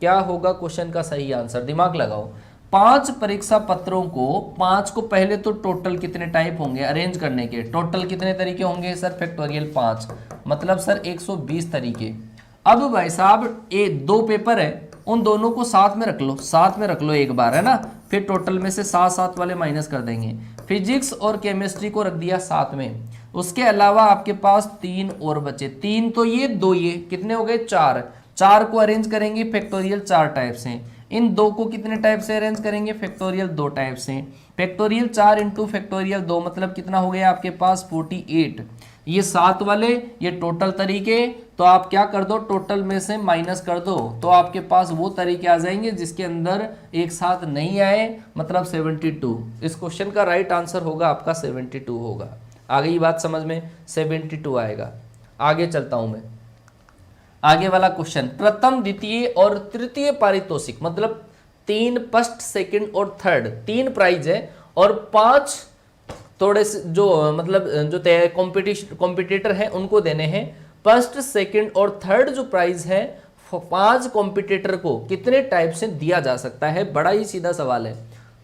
क्या होगा क्वेश्चन का सही आंसर, दिमाग लगाओ। 5 परीक्षा पत्रों को, 5 को पहले तो टोटल कितने टाइप होंगे अरेंज करने के, टोटल कितने तरीके होंगे सर, फैक्टोरियल 5, मतलब सर 120 तरीके। अब भाई साहब ये 2 पेपर है, उन दोनों को साथ में रख लो, साथ में रख लो एक बार, है ना। फिर टोटल में से 7 वाले माइनस कर देंगे। फिजिक्स और केमिस्ट्री को रख दिया साथ में, उसके अलावा आपके पास 3 और बचे, 3 तो ये 2 ये कितने हो गए, 4 को अरेंज करेंगे फैक्टोरियल 4 टाइप्स हैं। इन 2 को कितने टाइप से अरेंज करेंगे, फैक्टोरियल 2 टाइप से। फैक्टोरियल 4 इंटू फैक्टोरियल 2 मतलब कितना हो गया आपके पास 48। ये 7 वाले ये टोटल तरीके, तो आप क्या कर दो, टोटल में से माइनस कर दो, तो आपके पास वो तरीके आ जाएंगे जिसके अंदर एक साथ नहीं आए, मतलब 72। इस क्वेश्चन का राइट आंसर होगा आपका 72 होगा। आगे ये बात समझ में, 72 आएगा। आगे चलता हूं मैं, आगे वाला क्वेश्चन, प्रथम द्वितीय और तृतीय पारितोषिक, मतलब 3 फर्स्ट सेकंड और थर्ड 3 प्राइज है, और 5 थोड़े से जो मतलब जो कॉम्पिटिटर हैं उनको देने हैं। फर्स्ट सेकंड और थर्ड जो प्राइज है 5 कॉम्पिटिटर को कितने टाइप से दिया जा सकता है। बड़ा ही सीधा सवाल है,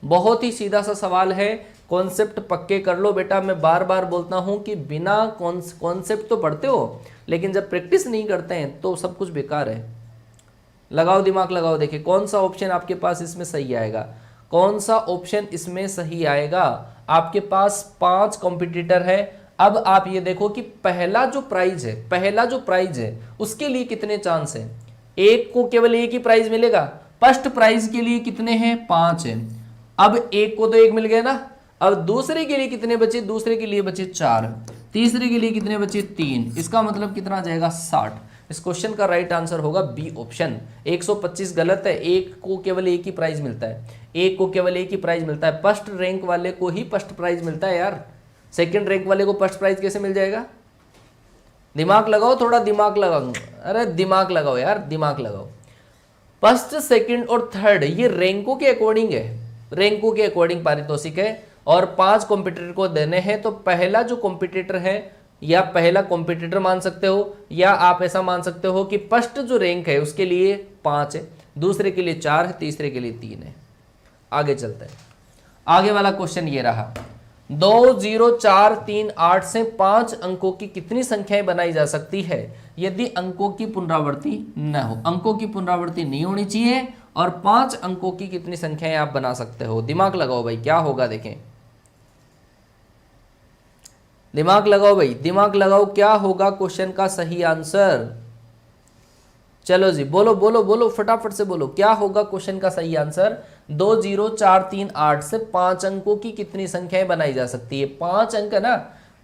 बहुत ही सीधा सा सवाल है। कॉन्सेप्ट पक्के कर लो बेटा, मैं बार बार बोलता हूं कि बिना कॉन्सेप्ट तो पढ़ते हो, लेकिन जब प्रैक्टिस नहीं करते हैं तो सब कुछ बेकार है। लगाओ दिमाग लगाओ, देखिए कौन सा ऑप्शन आपके पास इसमें सही आएगा, कौन सा ऑप्शन इसमें सही आएगा। आपके पास 5 कॉम्पिटिटर है। अब आप ये देखो कि पहला जो प्राइज है उसके लिए कितने चांस है। एक को केवल एक ही प्राइज मिलेगा। फर्स्ट प्राइज के लिए कितने हैं, 5 है। अब एक को तो एक मिल गया ना, अब दूसरे के लिए कितने बचे, दूसरे के लिए बचे 4, तीसरे के लिए कितने बचे 3, इसका मतलब कितना आ जाएगा 60। इस क्वेश्चन का राइट आंसर होगा बी ऑप्शन। 125 गलत है, एक को केवल एक ही प्राइज मिलता है, एक को केवल एक ही प्राइज मिलता है। फर्स्ट रैंक वाले को ही फर्स्ट प्राइज मिलता है यार, सेकंड रैंक वाले को फर्स्ट प्राइज कैसे मिल जाएगा? दिमाग लगाओ, थोड़ा दिमाग लगाओ, अरे दिमाग लगाओ यार, दिमाग लगाओ। फर्स्ट सेकंड और थर्ड ये रैंकों के अकॉर्डिंग है, रैंकों के अकॉर्डिंग पारितोषिक है, और 5 कॉम्पिटिटर को देने हैं। तो पहला जो कॉम्पिटिटर है या पहला कॉम्पिटिटर मान सकते हो, या आप ऐसा मान सकते हो कि फर्स्ट जो रैंक है उसके लिए 5 है, दूसरे के लिए 4 है, तीसरे के लिए 3 है। आगे चलते हैं, आगे वाला क्वेश्चन ये रहा, 2 0 4 3 8 से 5 अंकों की कितनी संख्याएं बनाई जा सकती है यदि अंकों की पुनरावृत्ति न हो? अंकों की पुनरावृत्ति नहीं होनी चाहिए, और 5 अंकों की कितनी संख्याएं आप बना सकते हो? दिमाग लगाओ भाई, क्या होगा देखें, दिमाग लगाओ भाई, दिमाग लगाओ, क्या होगा क्वेश्चन का सही आंसर? चलो जी, बोलो बोलो बोलो, फटाफट से बोलो, क्या होगा क्वेश्चन का सही आंसर? 2 0 4 3 8 से 5 अंकों की कितनी संख्याएं बनाई जा सकती है? 5 अंक है ना,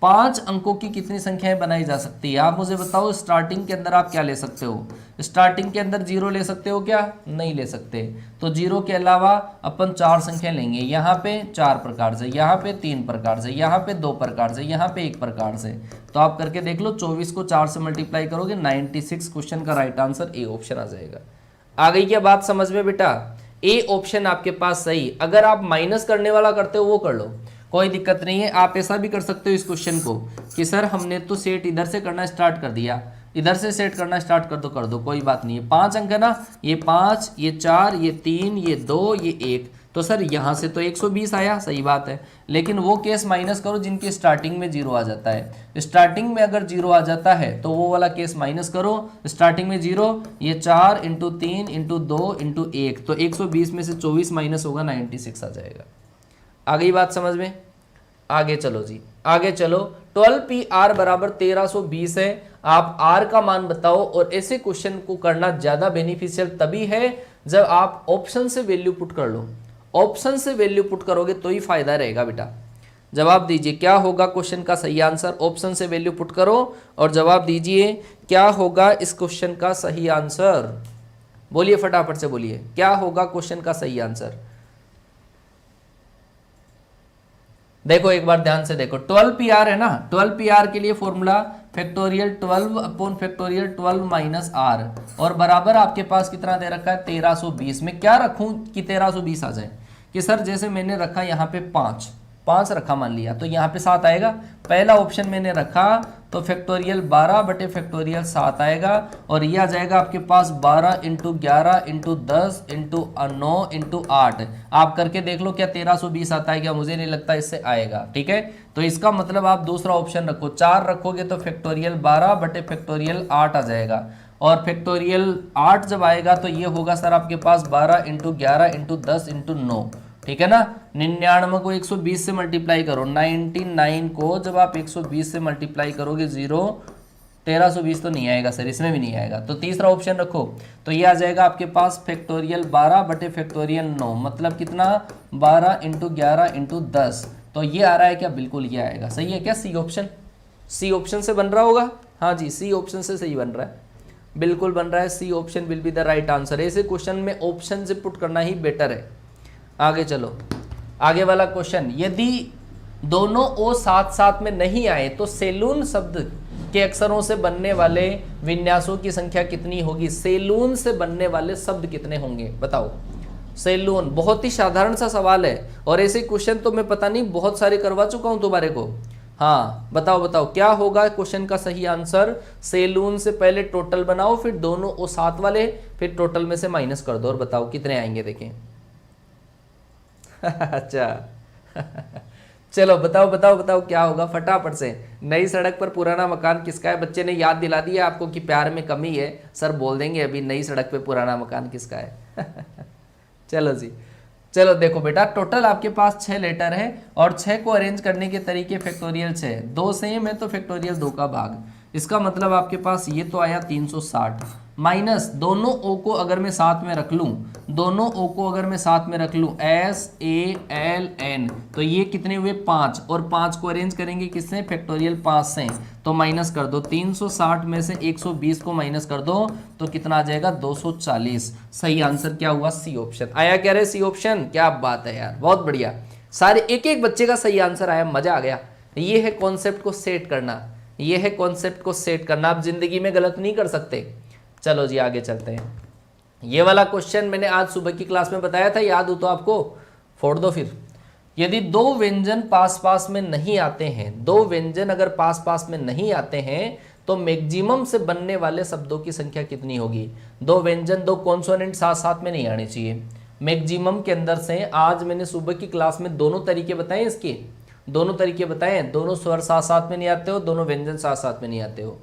5 अंकों की कितनी संख्याएं बनाई जा सकती है? आप मुझे बताओ, स्टार्टिंग के अंदर आप क्या ले सकते हो? स्टार्टिंग के अंदर 0 ले सकते हो क्या? नहीं ले सकते। तो 0 के अलावा अपन 4 संख्या लेंगे, यहाँ पे 4 प्रकार से, यहाँ पे 3 प्रकार से, यहाँ पे 2 प्रकार से, यहाँ पे 1 प्रकार से। तो आप करके देख लो, 24 को 4 से मल्टीप्लाई करोगे 96। क्वेश्चन का राइट आंसर ए ऑप्शन आ जाएगा। आ गई क्या बात समझ में बेटा? ए ऑप्शन आपके पास सही। अगर आप माइनस करने वाला करते हो वो कर लो, कोई दिक्कत नहीं है। आप ऐसा भी कर सकते हो इस क्वेश्चन को कि सर हमने तो सेट इधर से करना स्टार्ट कर दिया, इधर से सेट करना स्टार्ट कर दो, कोई बात नहीं है। 5 अंक है ना, ये 5, ये 4, ये 3, ये 2, ये 1, तो सर यहाँ से तो 120 आया, सही बात है। लेकिन वो केस माइनस करो जिनकी स्टार्टिंग में 0 आ जाता है। स्टार्टिंग में अगर 0 आ जाता है तो वो वाला केस माइनस करो। स्टार्टिंग में 0, ये 4 × 3 × 2 × 1, तो 120 में से 24 माइनस होगा, 96 आ जाएगा। आ गई बात समझ में? आगे चलो जी, आगे चलो। 12PR बराबर 1320 है। आप R का मान बताओ, और ऐसे क्वेश्चन को करना ज्यादा बेनिफिशियल तभी है जब आप ऑप्शन से वैल्यू पुट कर लो। ऑप्शन से वैल्यू पुट करोगे तो ही फायदा रहेगा बेटा। जवाब दीजिए, क्या होगा क्वेश्चन का सही आंसर? ऑप्शन से वैल्यू पुट करो और जवाब दीजिए, क्या होगा इस क्वेश्चन का सही आंसर? बोलिए फटाफट से बोलिए, क्या होगा क्वेश्चन का सही आंसर? देखो एक बार ध्यान से देखो, 12PR है ना, 12PR के लिए formula factorial 12 upon factorial 12 minus R, और बराबर आपके पास कितना दे रखा है? 1320। में क्या रखूं कि 1320 आ जाए? कि सर जैसे मैंने रखा यहाँ पे 5 रखा मान लिया, तो यहाँ पे 7 आएगा। पहला ऑप्शन मैंने रखा तो फैक्टोरियल 12 बटे फैक्टोरियल 7 आएगा, और ये आ जाएगा आपके पास 12 × 11 × 10 × 9 × 8। आप करके देख लो क्या 1320 आता है क्या? मुझे नहीं लगता इससे आएगा। ठीक है, तो इसका मतलब आप दूसरा ऑप्शन रखो, 4 रखोगे तो फैक्टोरियल 12 बटे फैक्टोरियल 8 आ जाएगा, और फैक्टोरियल 8 जब आएगा तो ये होगा सर आपके पास 12 × 11 × 10 × 9। ठीक है ना, 99 को 120 से मल्टीप्लाई करो, 99 को जब आप 120 से मल्टीप्लाई करोगे 0, 1320 तो नहीं आएगा सर, इसमें भी नहीं आएगा। तो तीसरा ऑप्शन रखो, तो ये आ जाएगा आपके पास फैक्टोरियल 12 बटे फैक्टोरियल 9, मतलब कितना? 12 × 11 × 10। तो ये आ रहा है क्या? बिल्कुल ये आएगा। सही है क्या? सी ऑप्शन, सी ऑप्शन से बन रहा होगा। हाँ जी, सी ऑप्शन से सही बन रहा है, बिल्कुल बन रहा है। C option will be the right answer. ऐसे क्वेश्चन में ऑप्शन से पुट करना ही बेटर है। आगे चलो, आगे वाला क्वेश्चन, यदि दोनों ओ साथ साथ में नहीं आए तो सेलून शब्द के अक्षरों से बनने वाले विन्यासों की संख्या कितनी होगी? सेलून से बनने वाले शब्द कितने होंगे बताओ? सेलून, बहुत ही साधारण सा सवाल है, और ऐसे क्वेश्चन तो मैं पता नहीं बहुत सारे करवा चुका हूं तुम्हारे को। हाँ बताओ बताओ, क्या होगा क्वेश्चन का सही आंसर? सेलून से पहले टोटल बनाओ, फिर दोनों ओ साथ वाले, फिर टोटल में से माइनस कर दो और बताओ कितने आएंगे, देखें। अच्छा चलो बताओ बताओ बताओ क्या होगा फटाफट से। नई सड़क पर पुराना मकान किसका है? बच्चे ने याद दिला दिया आपको कि प्यार में कमी है, सर बोल देंगे अभी नई सड़क पे पुराना मकान किसका है। चलो जी, चलो देखो बेटा, टोटल आपके पास 6 लेटर है, और 6 को अरेंज करने के तरीके फैक्टोरियल 6, 2 सेम है तो फैक्टोरियल 2 का भाग। इसका मतलब आपके पास ये तो आया 360 माइनस दोनों ओ को अगर मैं साथ में रख लूं, दोनों ओ को अगर मैं साथ में रख लूं SALN, तो ये कितने हुए 5, और 5 को अरेंज करेंगे किससे, फैक्टोरियल 5 से, तो माइनस कर दो 360 में से 120 को माइनस कर दो तो कितना आ जाएगा 240। सही आंसर क्या हुआ, सी ऑप्शन आया। क्या रे सी ऑप्शन, क्या बात है यार, बहुत बढ़िया। सारे एक एक बच्चे का सही आंसर आया, मजा आ गया। ये है कॉन्सेप्ट को सेट करना, ये है कॉन्सेप्ट को सेट करना, आप जिंदगी में गलत नहीं कर सकते। चलो जी आगे चलते हैं। ये वाला क्वेश्चन मैंने आज सुबह की क्लास में बताया था, याद हो तो आपको फोड़ दो फिर। यदि दो व्यंजन पास पास में नहीं आते हैं, दो व्यंजन अगर पास पास में नहीं आते हैं तो मैक्सिमम से बनने वाले शब्दों की संख्या कितनी होगी। दो व्यंजन, दो कॉन्सोनेंट साथ साथ में नहीं आने चाहिए मैक्सिमम के अंदर से। आज मैंने सुबह की क्लास में दोनों तरीके बताए, इसके दोनों तरीके बताए, दोनों स्वर साथ साथ में नहीं आते हो, दोनों व्यंजन साथ साथ में नहीं आते हो।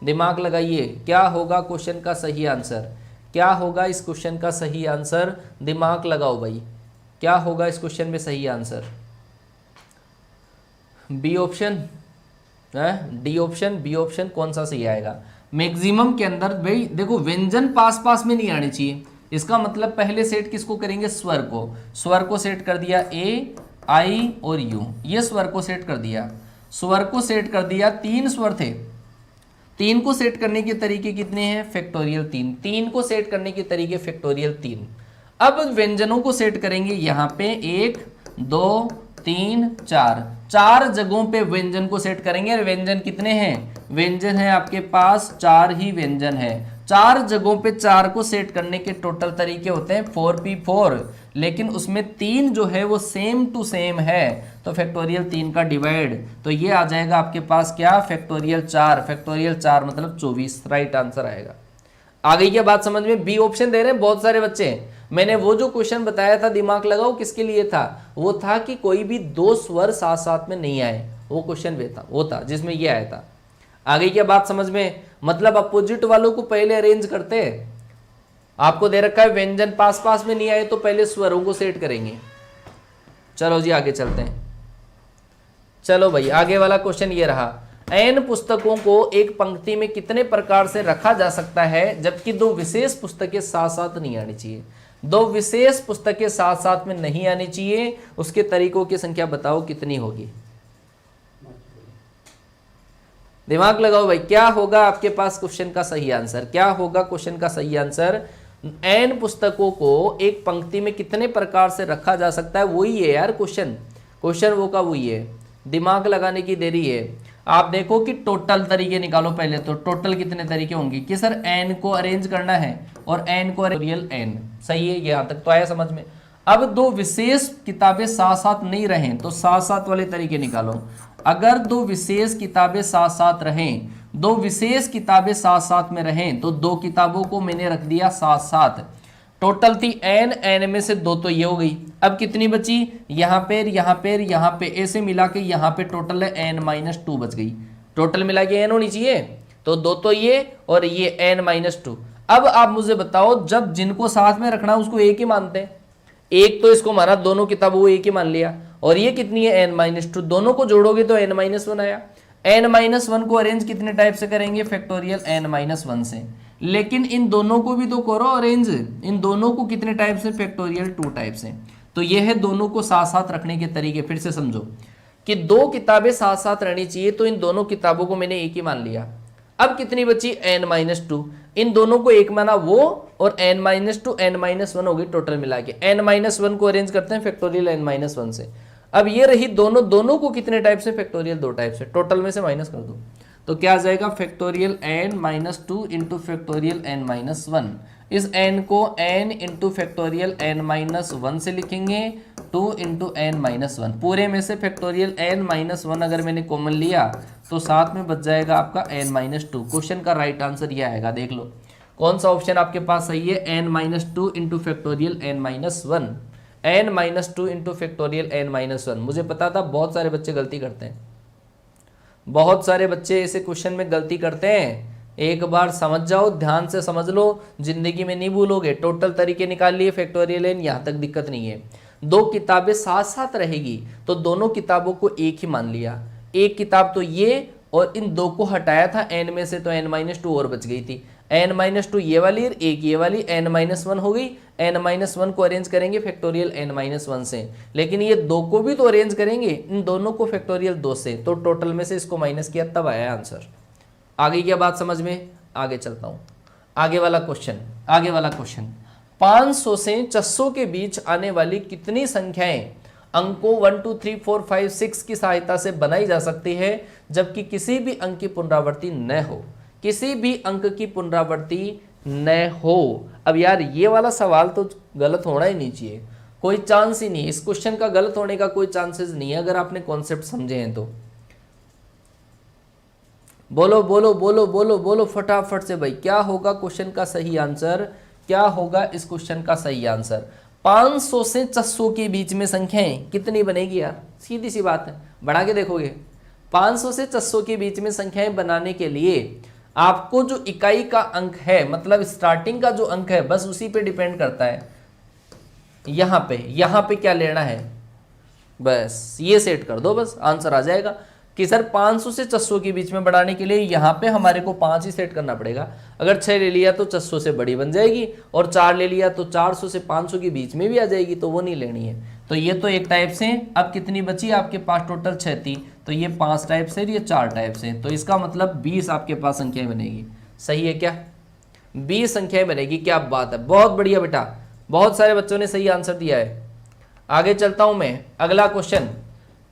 दिमाग लगाइए, क्या होगा क्वेश्चन का सही आंसर, क्या होगा इस क्वेश्चन का सही आंसर, दिमाग लगाओ भाई, क्या होगा इस क्वेश्चन में सही आंसर। बी ऑप्शन है, डी ऑप्शन, बी ऑप्शन, कौन सा सही आएगा। मैक्सिमम के अंदर भाई देखो व्यंजन पास पास में नहीं आने चाहिए, इसका मतलब पहले सेट किसको करेंगे, स्वर को। स्वर को सेट कर दिया ए, आई और यू, ये स्वर को सेट कर दिया, स्वर को सेट कर दिया। 3 स्वर थे, 3 को सेट करने के तरीके कितने हैं, फैक्टोरियल 3, 3 को सेट करने के तरीके फैक्टोरियल 3। अब व्यंजनों को सेट करेंगे यहाँ पे 1 2 3 4, 4 जगहों पे व्यंजन को सेट करेंगे। व्यंजन कितने हैं, व्यंजन है आपके पास 4 ही व्यंजन है। 4 जगहों पे 4 को सेट करने के टोटल तरीके होते हैं 4p4, लेकिन उसमें 3 जो है वो सेम टू सेम है, तो फैक्टोरियल 3 का डिवाइड, तो ये आ जाएगा आपके पास क्या, फैक्टोरियल 4, फैक्टोरियल 4 मतलब 24, राइट आंसर आएगा। आ गई क्या बात समझ में। बी ऑप्शन दे रहे हैं बहुत सारे बच्चे। मैंने वो जो क्वेश्चन बताया था दिमाग लगाओ किसके लिए था, वो था कि कोई भी 2 स्वर साथ साथ में नहीं आए, वो क्वेश्चन वो था जिसमें ये आया था। आ गई क्या बात समझ में, मतलब अपोजिट वालों को पहले अरेंज करते हैं। आपको दे रखा है व्यंजन पास पास में नहीं आए तो पहले स्वरों को सेट करेंगे। चलो जी आगे चलते हैं। चलो भाई आगे वाला क्वेश्चन ये रहा, n पुस्तकों को एक पंक्ति में कितने प्रकार से रखा जा सकता है जबकि 2 विशेष पुस्तकें साथ साथ नहीं आनी चाहिए। 2 विशेष पुस्तकें साथ साथ में नहीं आनी चाहिए, उसके तरीकों की संख्या बताओ कितनी होगी। दिमाग लगाओ भाई, क्या होगा आपके पास क्वेश्चन का सही आंसर, क्या होगा क्वेश्चन का सही आंसर। n पुस्तकों को एक पंक्ति में कितने प्रकार से रखा जा सकता है, वही है यार क्वेश्चन, क्वेश्चन वो का वही है, दिमाग लगाने की देरी है। आप देखो कि टोटल तरीके निकालो पहले, तो टोटल कितने तरीके होंगे कि सर n को अरेंज करना है और n को रियल n, सही है, यहाँ तक तो आया समझ में। अब 2 विशेष किताबें साथ साथ नहीं रहें तो साथ साथ वाले तरीके निकालो। अगर 2 विशेष किताबें साथ साथ रहें, 2 विशेष किताबें साथ साथ में रहें तो 2 किताबों को मैंने रख दिया साथ साथ, टोटल थी n में से 2 तो ये हो गई। अब कितनी बची, यहाँ पे यहाँ पे यहाँ पे, ऐसे मिला के यहाँ पे टोटल है n-2 बच गई। टोटल मिला के n होनी चाहिए, तो 2 तो ये और ये n-2। अब आप मुझे बताओ, जब जिनको साथ में रखना उसको एक ही मानते हैं, एक तो इसको माना, दोनों किताबों को एक ही मान लिया, और ये कितनी है n-2, दोनों को जोड़ोगे तो n-1 आया। n-1 को अरेंज कितने टाइप से करेंगे, फैक्टोरियल n-1 से, लेकिन इन दोनों को भी तो करो अरेंज, इन दोनों को कितने टाइप से, फैक्टोरियल 2 टाइप से। तो ये है दोनों को साथ साथ रखने के तरीके। फिर से समझो कि 2 किताबें साथ साथ रहनी चाहिए, तो इन दोनों किताबों को मैंने एक ही मान लिया। अब कितनी बची, n-2, इन दोनों को एक माना वो, और n-2 n-1 हो गई टोटल मिला के। n-1 को अरेंज करते हैं फैक्टोरियल n-1 से। अब ये रही दोनों को कितने टाइप से, फैक्टोरियल 2 टाइप से, टोटल में से माइनस कर दो तो क्या आ जाएगा, factorial n-2 into factorial n-1। इस n को n इंटू फैक्टोरियल n-1 से लिखेंगे, 2 इंटू n-1, पूरे में से फैक्टोरियल n-1 अगर मैंने कॉमन लिया तो साथ में बच जाएगा आपका n-2। क्वेश्चन का राइट आंसर ये आएगा, देख लो कौन सा ऑप्शन आपके पास सही है, n-2 into factorial n-1, n-2 into factorial n-1। मुझे पता था बहुत सारे बच्चे गलती करते हैं, बहुत सारे बच्चे ऐसे क्वेश्चन में गलती करते हैं। एक बार समझ जाओ, ध्यान से समझ लो, जिंदगी में नहीं भूलोगे। टोटल तरीके निकाल लिए, फैक्टोरियल n, यहाँ तक दिक्कत नहीं है। 2 किताबें साथ साथ रहेगी तो दोनों किताबों को एक ही मान लिया, एक किताब तो ये और इन 2 को हटाया था n में से, तो n-2 और बच गई थी। n-2 ये वाली और एक ये वाली, n-1 हो गई। n-1 को अरेंज करेंगे फैक्टोरियल n-1 से, लेकिन ये 2 को भी तो अरेंज करेंगे, इन दोनों को फैक्टोरियल 2 से, तो टोटल में से इसको माइनस किया तब आया आंसर। आगे क्या बात समझ में? आगे चलता हूँ। आगे वाला क्वेश्चन 500 से 600 के बीच आने वाली कितनी संख्याएं अंकों 1 2 3 4 5 6 की सहायता से बनाई जा सकती है जबकि किसी भी अंक की पुनरावृत्ति न हो? किसी भी अंक की पुनरावृत्ति न हो। अब यार ये वाला सवाल तो गलत होना ही नहीं चाहिए, कोई चांस ही नहीं, इस क्वेश्चन का गलत होने का कोई चांसेस नहीं है अगर आपने कॉन्सेप्ट समझे हैं तो। बोलो बोलो बोलो बोलो बोलो फटाफट से भाई, क्या होगा क्वेश्चन का सही आंसर? क्या होगा इस क्वेश्चन का सही आंसर? 500 से 600 के बीच में संख्याएं कितनी बनेगी यार? सीधी सी बात है, बढ़ा के देखोगे। 500 से 600 के बीच में संख्याएं बनाने के लिए आपको जो इकाई का अंक है, मतलब स्टार्टिंग का जो अंक है, बस उसी पे डिपेंड करता है। यहां पे क्या लेना है, बस ये सेट कर दो, बस आंसर आ जाएगा कि सर 500 से 600 के बीच में बढ़ाने के लिए यहाँ पे हमारे को 5 ही सेट करना पड़ेगा। अगर 6 ले लिया तो 600 से बड़ी बन जाएगी, और 4 ले लिया तो 400 से 500 के बीच में भी आ जाएगी, तो वो नहीं लेनी है। तो ये तो एक टाइप से। अब कितनी बची आपके पास? टोटल 6 थी, तो ये 5 टाइप से, ये 4 टाइप से, तो इसका मतलब 20 आपके पास संख्याएं बनेगी। सही है क्या? 20 संख्याएं बनेगी। क्या बात है, बहुत बढ़िया बेटा, बहुत सारे बच्चों ने सही आंसर दिया है। आगे चलता हूं मैं। अगला क्वेश्चन,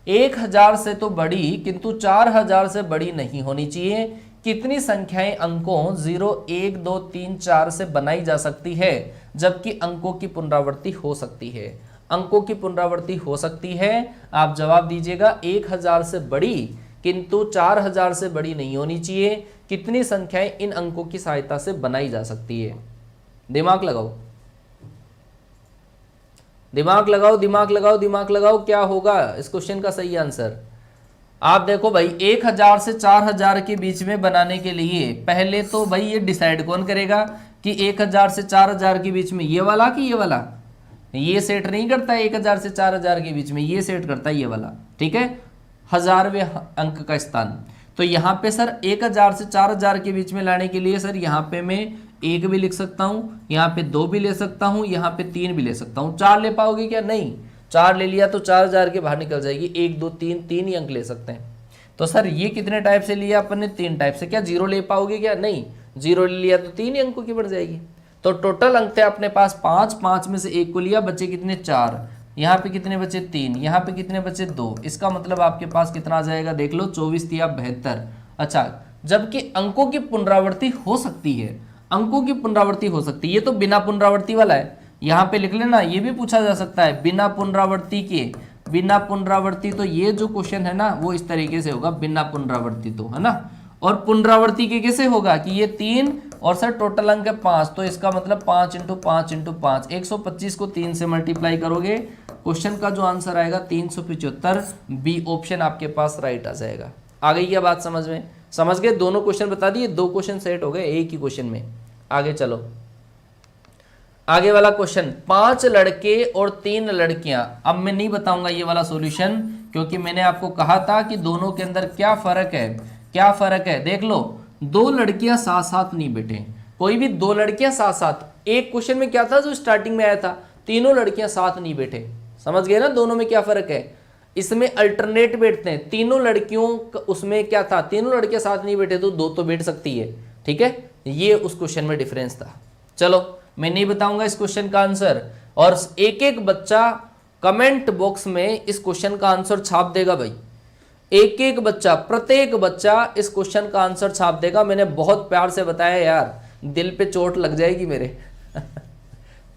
1000 से तो बड़ी किंतु 4000 से बड़ी नहीं होनी चाहिए। कितनी संख्याएं अंकों 0 1 2 3 4 से बनाई जा सकती है जबकि अंकों की पुनरावृत्ति हो सकती है? अंकों की पुनरावृत्ति हो सकती है, आप जवाब दीजिएगा 1000 से बड़ी किंतु 4000 से बड़ी नहीं होनी चाहिए। कितनी संख्याएं इन अंकों की सहायता से बनाई जा सकती है? दिमाग लगाओ, दिमाग लगाओ, दिमाग लगाओ, दिमाग लगाओ, क्या होगा इस क्वेश्चन का सही आंसर? आप देखो भाई, 1000 से 4000 के बीच में बनाने के लिए पहले तो भाई ये डिसाइड कौन करेगा कि 1000 से 4000 के बीच में ये वाला कि ये वाला? ये सेट नहीं करता है 1000 से 4000 के बीच में, ये सेट करता है ये वाला, ठीक है, 1000वें अंक का स्थान। तो यहाँ पे सर 1000 से 4000 के बीच में लाने के लिए सर यहाँ पे मैं 1 भी लिख सकता हूँ, यहाँ पे 2 भी ले सकता हूँ, यहाँ पे 3 भी ले सकता हूँ। 4 ले पाओगे क्या? नहीं, 4 ले लिया तो 4000 के बाहर निकल जाएगी। 1 2 3 3 ही अंक ले सकते हैं। तो सर ये कितने टाइप से लिया अपन ने? 3 टाइप से। क्या 0 ले पाओगे क्या? नहीं, 0 ले लिया तो 3 ही अंकों की बढ़ जाएगी। तो टोटल अंक थे अपने पास 5, 5 में से 1 को लिया, बचे कितने? 4। यहाँ पे कितने बचे? 3। यहाँ पे कितने बचे? 2। इसका मतलब आपके पास कितना आ जाएगा? देख लो, 24 या 72। अच्छा, जबकि अंकों की पुनरावृत्ति हो सकती है, अंकों की पुनरावृत्ति हो सकती है। ये तो बिना पुनरावृत्ति वाला है, यहाँ पे लिख लेना। ये भी पूछा जा सकता है बिना पुनरावृत्ति के, बिना पुनरावृत्ति। तो ये जो क्वेश्चन है ना वो इस तरीके से होगा, बिना पुनरावृत्ति, तो है ना। और पुनरावृत्ति के कैसे होगा कि ये 3 और सर टोटल अंक है 5, तो इसका मतलब 5 × 5 × 5, 125 को 3 से मल्टीप्लाई करोगे, क्वेश्चन का जो आंसर आएगा 375। बी ऑप्शन आपके पास राइट आ जाएगा। आ गई क्या बात समझ में? समझ गए? दोनों क्वेश्चन बता दिए, 2 क्वेश्चन सेट हो गए एक ही क्वेश्चन में। आगे चलो, आगे वाला क्वेश्चन, 5 लड़के और 3 लड़कियां। अब मैं नहीं बताऊंगा ये वाला सॉल्यूशन, क्योंकि मैंने आपको कहा था कि दोनों के अंदर क्या फर्क है। क्या फर्क है देख लो, 2 लड़कियां साथ साथ नहीं बैठे, कोई भी 2 लड़कियां साथ साथ। एक क्वेश्चन में क्या था जो स्टार्टिंग में आया था, तीनों लड़कियां साथ नहीं बैठे। समझ गए ना दोनों में क्या फर्क है? इसमें अल्टरनेट बैठते हैं, तीनों लड़कियों, उसमें क्या था, तीनों लड़कियां साथ नहीं बैठे तो 2 तो बैठ सकती है, ठीक है। ये उस क्वेश्चन में डिफरेंस था। चलो मैं नहीं बताऊंगा इस क्वेश्चन का आंसर, और एक एक बच्चा कमेंट बॉक्स में इस क्वेश्चन का आंसर छाप देगा भाई। एक एक बच्चा, प्रत्येक बच्चा इस क्वेश्चन का आंसर छाप देगा। मैंने बहुत प्यार से बताया यार, दिल पे चोट लग जाएगी मेरे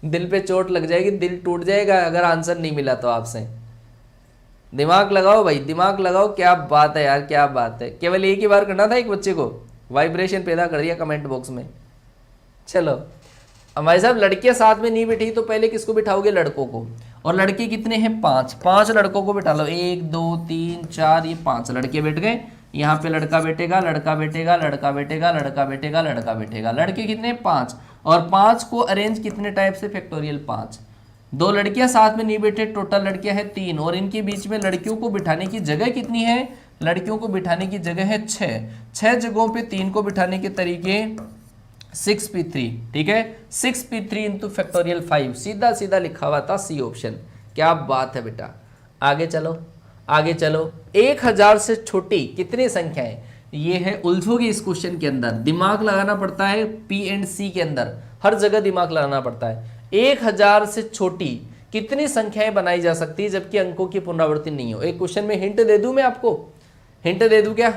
दिल पे चोट लग जाएगी, दिल टूट जाएगा अगर आंसर नहीं मिला तो आपसे। दिमाग लगाओ भाई, दिमाग लगाओ। क्या बात है यार, क्या बात है। केवल एक ही बार करना था एक बच्चे को, वाइब्रेशन पैदा कर दिया कमेंट बॉक्स में। चलो अब भाई साहब, लड़कियां साथ में नहीं बैठी तो पहले किसको बिठाओगे? लड़कों को। और लड़के कितने हैं? 5। 5 लड़कों को बिठा लो, 1 2 3 4, ये 5 लड़के बैठ गए। यहाँ पे लड़का बैठेगा, लड़का बैठेगा, लड़का बैठेगा, लड़का बैठेगा, लड़का बैठेगा। लड़के कितने? 5। और 5 को अरेंज कितने टाइप से? फैक्टोरियल 5। 2 लड़कियां साथ में नहीं बैठे, टोटल लड़कियां हैं 3, और इनके बीच में लड़कियों को बिठाने की जगह कितनी है? लड़कियों को बिठाने की जगह है 6 जगहों पे 3 को बिठाने के तरीके 6p3, ठीक है, 6p3 इंटू फैक्टोरियल 5, सीधा सीधा लिखा हुआ था सी ऑप्शन। क्या बात है बेटा। आगे चलो, आगे चलो। 1000 से छोटी कितनी संख्याएं, ये है उलझोगे इस क्वेश्चन के अंदर, दिमाग लगाना पड़ता है। पी एंड सी के अंदर हर जगह दिमाग लगाना पड़ता है। 1000 से छोटी कितनी संख्याएं बनाई जा सकती है जबकि अंकों की पुनरावृत्ति नहीं हो। एक क्वेश्चन में हिंट दे दूं मैं आपको, हिंट दे दूं क्या?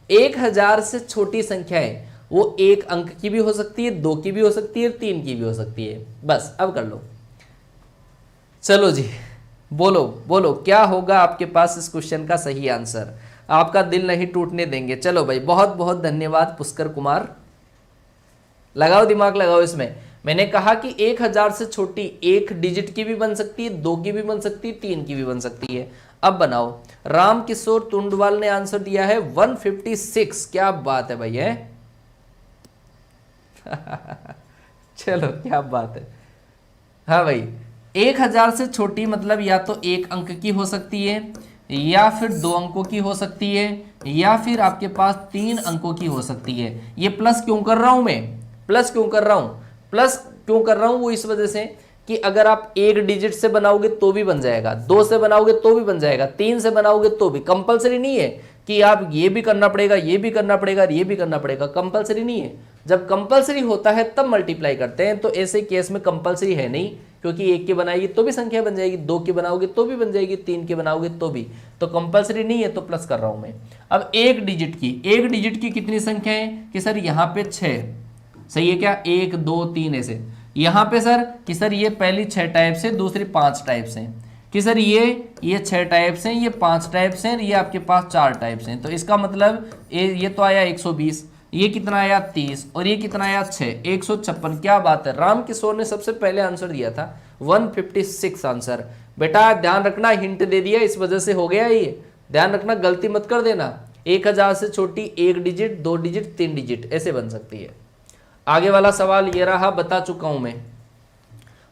1000 से छोटी संख्याएं वो 1 अंक की भी हो सकती है, 2 की भी हो सकती है, 3 की भी हो सकती है। बस अब कर लो। चलो जी, बोलो बोलो क्या होगा आपके पास इस क्वेश्चन का सही आंसर। आपका दिल नहीं टूटने देंगे। चलो भाई, बहुत बहुत धन्यवाद पुष्कर कुमार। लगाओ दिमाग, लगाओ इसमें। मैंने कहा कि 1000 से छोटी 1 डिजिट की भी बन सकती है, 2 की भी बन सकती है, 3 की भी बन सकती है। अब बनाओ। राम किशोर टुंडवाल ने आंसर दिया है 156। क्या बात है भाई, है चलो क्या बात है। हाँ भाई, 1000 से छोटी मतलब या तो 1 अंक की हो सकती है, या फिर 2 अंकों की हो सकती है, या फिर आपके पास 3 अंकों की हो सकती है। ये प्लस क्यों कर रहा हूं मैं, प्लस क्यों कर रहा हूं, प्लस क्यों कर रहा हूं, वो इस वजह से कि अगर आप 1 डिजिट से बनाओगे तो भी बन जाएगा, 2 से बनाओगे तो भी बन जाएगा, 3 से बनाओगे तो भी। कंपलसरी नहीं है कि आप ये भी करना पड़ेगा, ये भी करना पड़ेगा, ये भी करना पड़ेगा, कंपलसरी नहीं है। जब कंपलसरी होता है तब मल्टीप्लाई करते हैं, तो ऐसे केस में कंपलसरी है नहीं, क्योंकि 1 की बनाएगी तो भी संख्या बन जाएगी, 2 की बनाओगे तो भी बन जाएगी, 3 की बनाओगे तो भी, तो कंपलसरी नहीं है, तो प्लस कर रहा हूं मैं। अब 1 डिजिट की कितनी संख्या है कि सर यहाँ पे 6, सही है क्या, 1 2 3 ऐसे। यहाँ पे सर कि सर ये पहली 6 टाइप से, दूसरी 5 टाइप से, कि सर ये 6 टाइप्स हैं, ये 5 टाइप्स हैं, ये आपके पास 4 टाइप्स हैं। तो इसका मतलब ये तो आया 120, ये कितना आया 30, और ये कितना आया 6, 156। क्या बात है, राम किशोर ने सबसे पहले आंसर दिया था 156 आंसर। बेटा ध्यान रखना, हिंट दे दिया इस वजह से हो गया ये, ध्यान रखना, गलती मत कर देना। 1000 से छोटी 1 डिजिट, 2 डिजिट, 3 डिजिट ऐसे बन सकती है। आगे वाला सवाल ये रहा, बता चुका हूं मैं,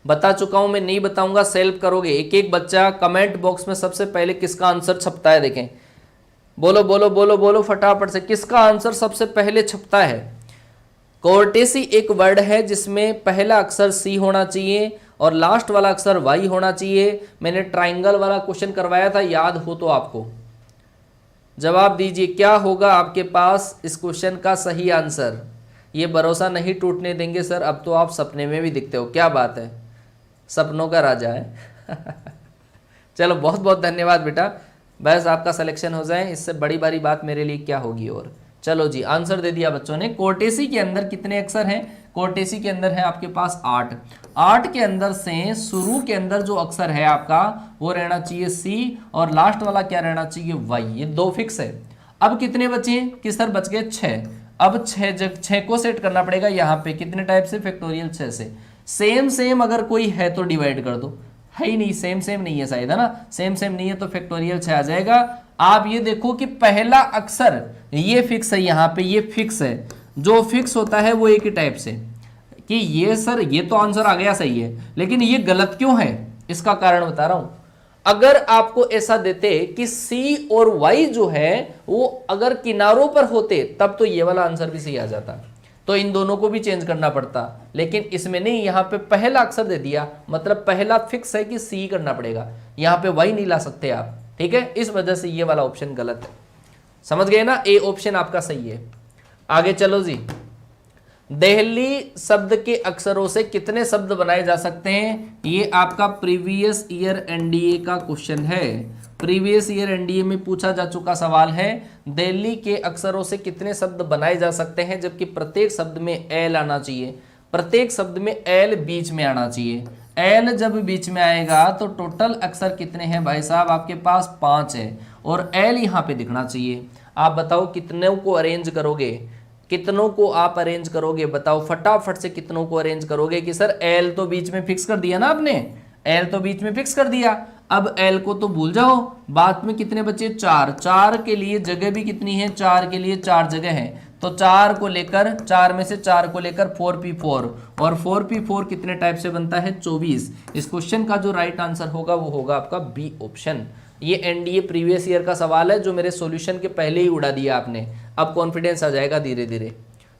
बता चुका हूं मैं, नहीं बताऊंगा, सेल्फ करोगे। एक एक बच्चा कमेंट बॉक्स में सबसे पहले किसका आंसर छपता है देखें, बोलो बोलो बोलो बोलो फटाफट से, किसका आंसर सबसे पहले छपता है। कोर्टेसी एक वर्ड है जिसमें पहला अक्षर सी होना चाहिए और लास्ट वाला अक्षर वाई होना चाहिए। मैंने ट्राइंगल वाला क्वेश्चन करवाया था, याद हो तो आपको। जवाब दीजिए क्या होगा आपके पास इस क्वेश्चन का सही आंसर। ये भरोसा नहीं टूटने देंगे सर, अब तो आप सपने में भी दिखते हो। क्या बात है, सपनों का राजा है चलो बहुत बहुत धन्यवाद बेटा, बस आपका सिलेक्शन हो जाए, इससे बड़ी बड़ी बात मेरे लिए क्या होगी। और चलो जी, आंसर दे दिया बच्चों ने। कोर्टेसी के अंदर कितने अक्षर हैं, कोर्टेसी के अंदर है आपके पास 8। 8 के अंदर से शुरू के अंदर जो अक्षर है आपका वो रहना चाहिए सी, और लास्ट वाला क्या रहना चाहिए वाई। ये 2 फिक्स है। अब कितने बचे कि सर बच गए 6। अब 6 को सेट करना पड़ेगा यहाँ पे, कितने टाइप से, फैक्टोरियल 6 से। सेम अगर कोई है तो डिवाइड कर दो, है ही नहीं, सेम नहीं है शायद, है ना, सेम नहीं है तो फैक्टोरियल 6 आ जाएगा। आप ये देखो कि पहला अक्षर ये फिक्स है, यहाँ पे ये फिक्स है, जो फिक्स होता है वो एक ही टाइप से, कि ये सर ये तो आंसर आ गया सही है, लेकिन ये गलत क्यों है, इसका कारण बता रहा हूं। अगर आपको ऐसा देते कि सी और वाई जो है वो अगर किनारों पर होते तब तो ये वाला आंसर भी सही आ जाता, तो इन दोनों को भी चेंज करना पड़ता, लेकिन इसमें नहीं। यहाँ पे पहला अक्षर दे दिया, मतलब पहला फिक्स है कि सी करना पड़ेगा, यहाँ पे वाई नहीं ला सकते आप, ठीक है। इस वजह से ये वाला ऑप्शन गलत है, समझ गए ना, ए ऑप्शन आपका सही है। आगे चलो जी, दिल्ली शब्द के अक्षरों से कितने शब्द बनाए जा सकते हैं, ये आपका प्रीवियस ईयर एनडीए का क्वेश्चन है। प्रीवियस ईयर एनडीए में पूछा जा चुका सवाल है, दिल्ली के अक्षरों से कितने शब्द बनाए जा सकते हैं, जबकि प्रत्येक शब्द में एल आना चाहिए, प्रत्येक शब्द में एल बीच में आना चाहिए। एल जब बीच में आएगा तो टोटल अक्षर कितने हैं भाई साहब, आपके पास 5 है, और एल यहाँ पे दिखना चाहिए। आप बताओ कितनों को अरेंज करोगे, कितनों को आप अरेंज करोगे, बताओ फटाफट से कितनों को अरेंज करोगे। कि सर एल तो बीच में फिक्स कर दिया ना आपने, एल तो बीच में फिक्स कर दिया, अब एल को तो भूल जाओ। बाद में कितने बचे, 4। 4 के लिए जगह भी कितनी है, 4 के लिए 4 जगह है, तो 4 को लेकर, 4 में से 4 को लेकर 4p4, और 4p4 कितने टाइप से बनता है, 24। इस क्वेश्चन का जो राइट आंसर होगा वो होगा आपका बी ऑप्शन। ये एनडीए प्रीवियस ईयर का सवाल है जो मेरे सॉल्यूशन के पहले ही उड़ा दिया आपने, अब कॉन्फिडेंस आ जाएगा धीरे धीरे।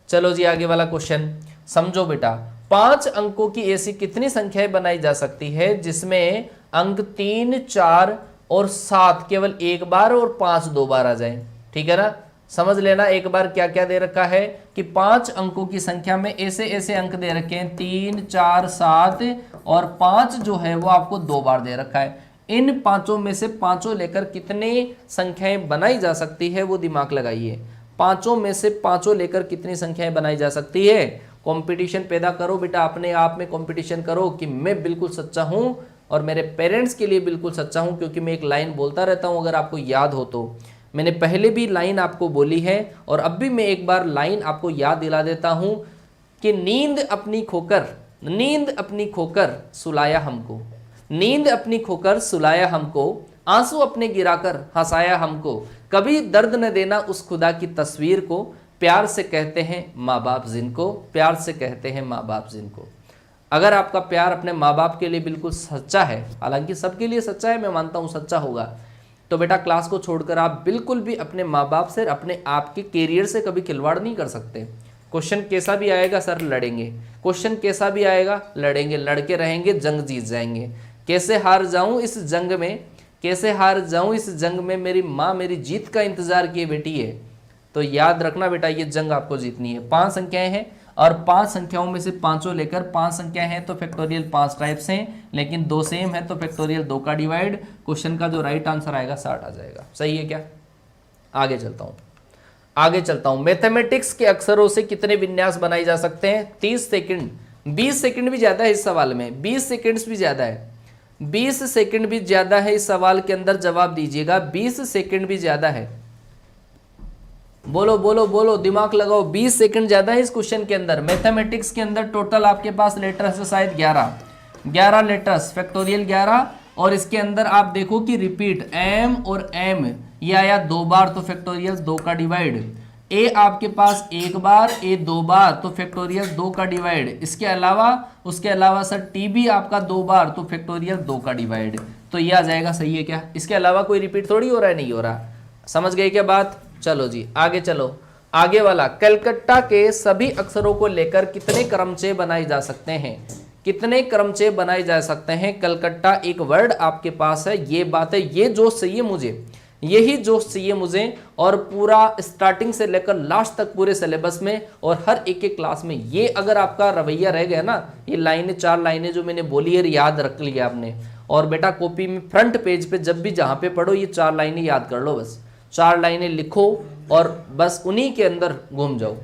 चलो जी आगे वाला क्वेश्चन समझो बेटा। 5 अंकों की ऐसी कितनी संख्याएं बनाई जा सकती है जिसमें अंक 3, 4 और 7 केवल एक बार और 5 दो बार आ जाए। ठीक है ना, समझ लेना एक बार क्या क्या दे रखा है कि 5 अंकों की संख्या में ऐसे ऐसे अंक दे रखे हैं 3, 4, 7 और 5 जो है वो आपको 2 बार दे रखा है। इन पांचों में से पांचों लेकर कितने संख्याएं बनाई जा सकती है वो दिमाग लगाइए। पांचों में से पांचों लेकर कितनी संख्याएं बनाई जा सकती है। कंपटीशन पैदा करो बेटा, अपने आप में कंपटीशन करो कि मैं बिल्कुल सच्चा हूं और मेरे पेरेंट्स के लिए बिल्कुल सच्चा हूं, क्योंकि मैं एक लाइन बोलता रहता हूं, अगर आपको याद हो तो। मैंने पहले भी लाइन आपको बोली है और अब भी मैं एक बार लाइन आपको याद दिला देता हूं कि नींद अपनी खोकर सुलाया हमको, नींद अपनी खोकर सुलाया हमको, आंसू अपने गिराकर हंसाया हमको, कभी दर्द न देना उस खुदा की तस्वीर को, प्यार से कहते हैं माँ बाप जिनको, प्यार से कहते हैं माँ बाप जिनको। अगर आपका प्यार अपने माँ बाप के लिए बिल्कुल सच्चा है, हालांकि सबके लिए सच्चा है, मैं मानता हूँ सच्चा होगा, तो बेटा क्लास को छोड़कर आप बिल्कुल भी अपने माँ बाप से, अपने आप के कैरियर से कभी खिलवाड़ नहीं कर सकते। क्वेश्चन कैसा भी आएगा सर लड़ेंगे, क्वेश्चन कैसा भी आएगा लड़ेंगे, लड़के रहेंगे, जंग जीत जाएंगे। कैसे हार जाऊं इस जंग में, कैसे हार जाऊं इस जंग में, मेरी माँ मेरी जीत का इंतजार किए बैठी है। तो याद रखना बेटा ये जंग आपको जीतनी है। 5 संख्याएं हैं और 5 संख्याओं में से पांचों लेकर 5 संख्या है तो फैक्टोरियल 5 टाइप्स हैं, लेकिन 2 सेम है तो फैक्टोरियल 2 का डिवाइड। क्वेश्चन का जो राइट आंसर आएगा 60 आ जाएगा। सही है क्या? आगे चलता हूं। मैथमेटिक्स के अक्षरों से कितने विन्यास बनाए जा सकते हैं? 30 सेकंड, 20 सेकंड भी ज्यादा है इस सवाल में, 20 सेकंड्स भी ज्यादा है, 20 सेकंड भी ज्यादा है इस सवाल के अंदर जवाब दीजिएगा। 20 सेकंड भी ज्यादा है, बोलो बोलो बोलो, दिमाग लगाओ। 20 सेकंड ज्यादा है इस क्वेश्चन के अंदर। मैथमेटिक्स के अंदर टोटल आपके पास लेटर्स है शायद 11 लेटर्स, फैक्टोरियल 11, और इसके अंदर आप देखो कि रिपीट एम और एम ये आया 2 बार तो फैक्टोरियल 2 का डिवाइड, ए आपके पास 1 बार, ए 2 बार तो फैक्टोरियल 2 का डिवाइड। उसके अलावा सर टी भी आपका 2 बार तो फैक्टोरियल 2 का डिवाइड। तो ये आ जाएगा। सही है क्या? इसके अलावा कोई रिपीट थोड़ी हो रहा है, नहीं हो रहा। समझ गए क्या बात? चलो जी आगे चलो। आगे वाला, कलकत्ता के सभी अक्षरों को लेकर कितने क्रमचय बनाए जा सकते हैं? कितने क्रमचय बनाए जा सकते हैं? कलकत्ता एक वर्ड आपके पास है, ये बात है, ये जोश चाहिए मुझे, यही जोश चाहिए मुझे, और पूरा स्टार्टिंग से लेकर लास्ट तक पूरे सिलेबस में और हर एक क्लास में ये अगर आपका रवैया रह गया ना, ये लाइनें 4 लाइनें जो मैंने बोली है याद रख लिया आपने, और बेटा कॉपी में फ्रंट पेज पे जब भी जहां पे पढ़ो ये 4 लाइनें याद कर लो, बस 4 लाइनें लिखो और बस उन्हीं के अंदर घूम जाओ।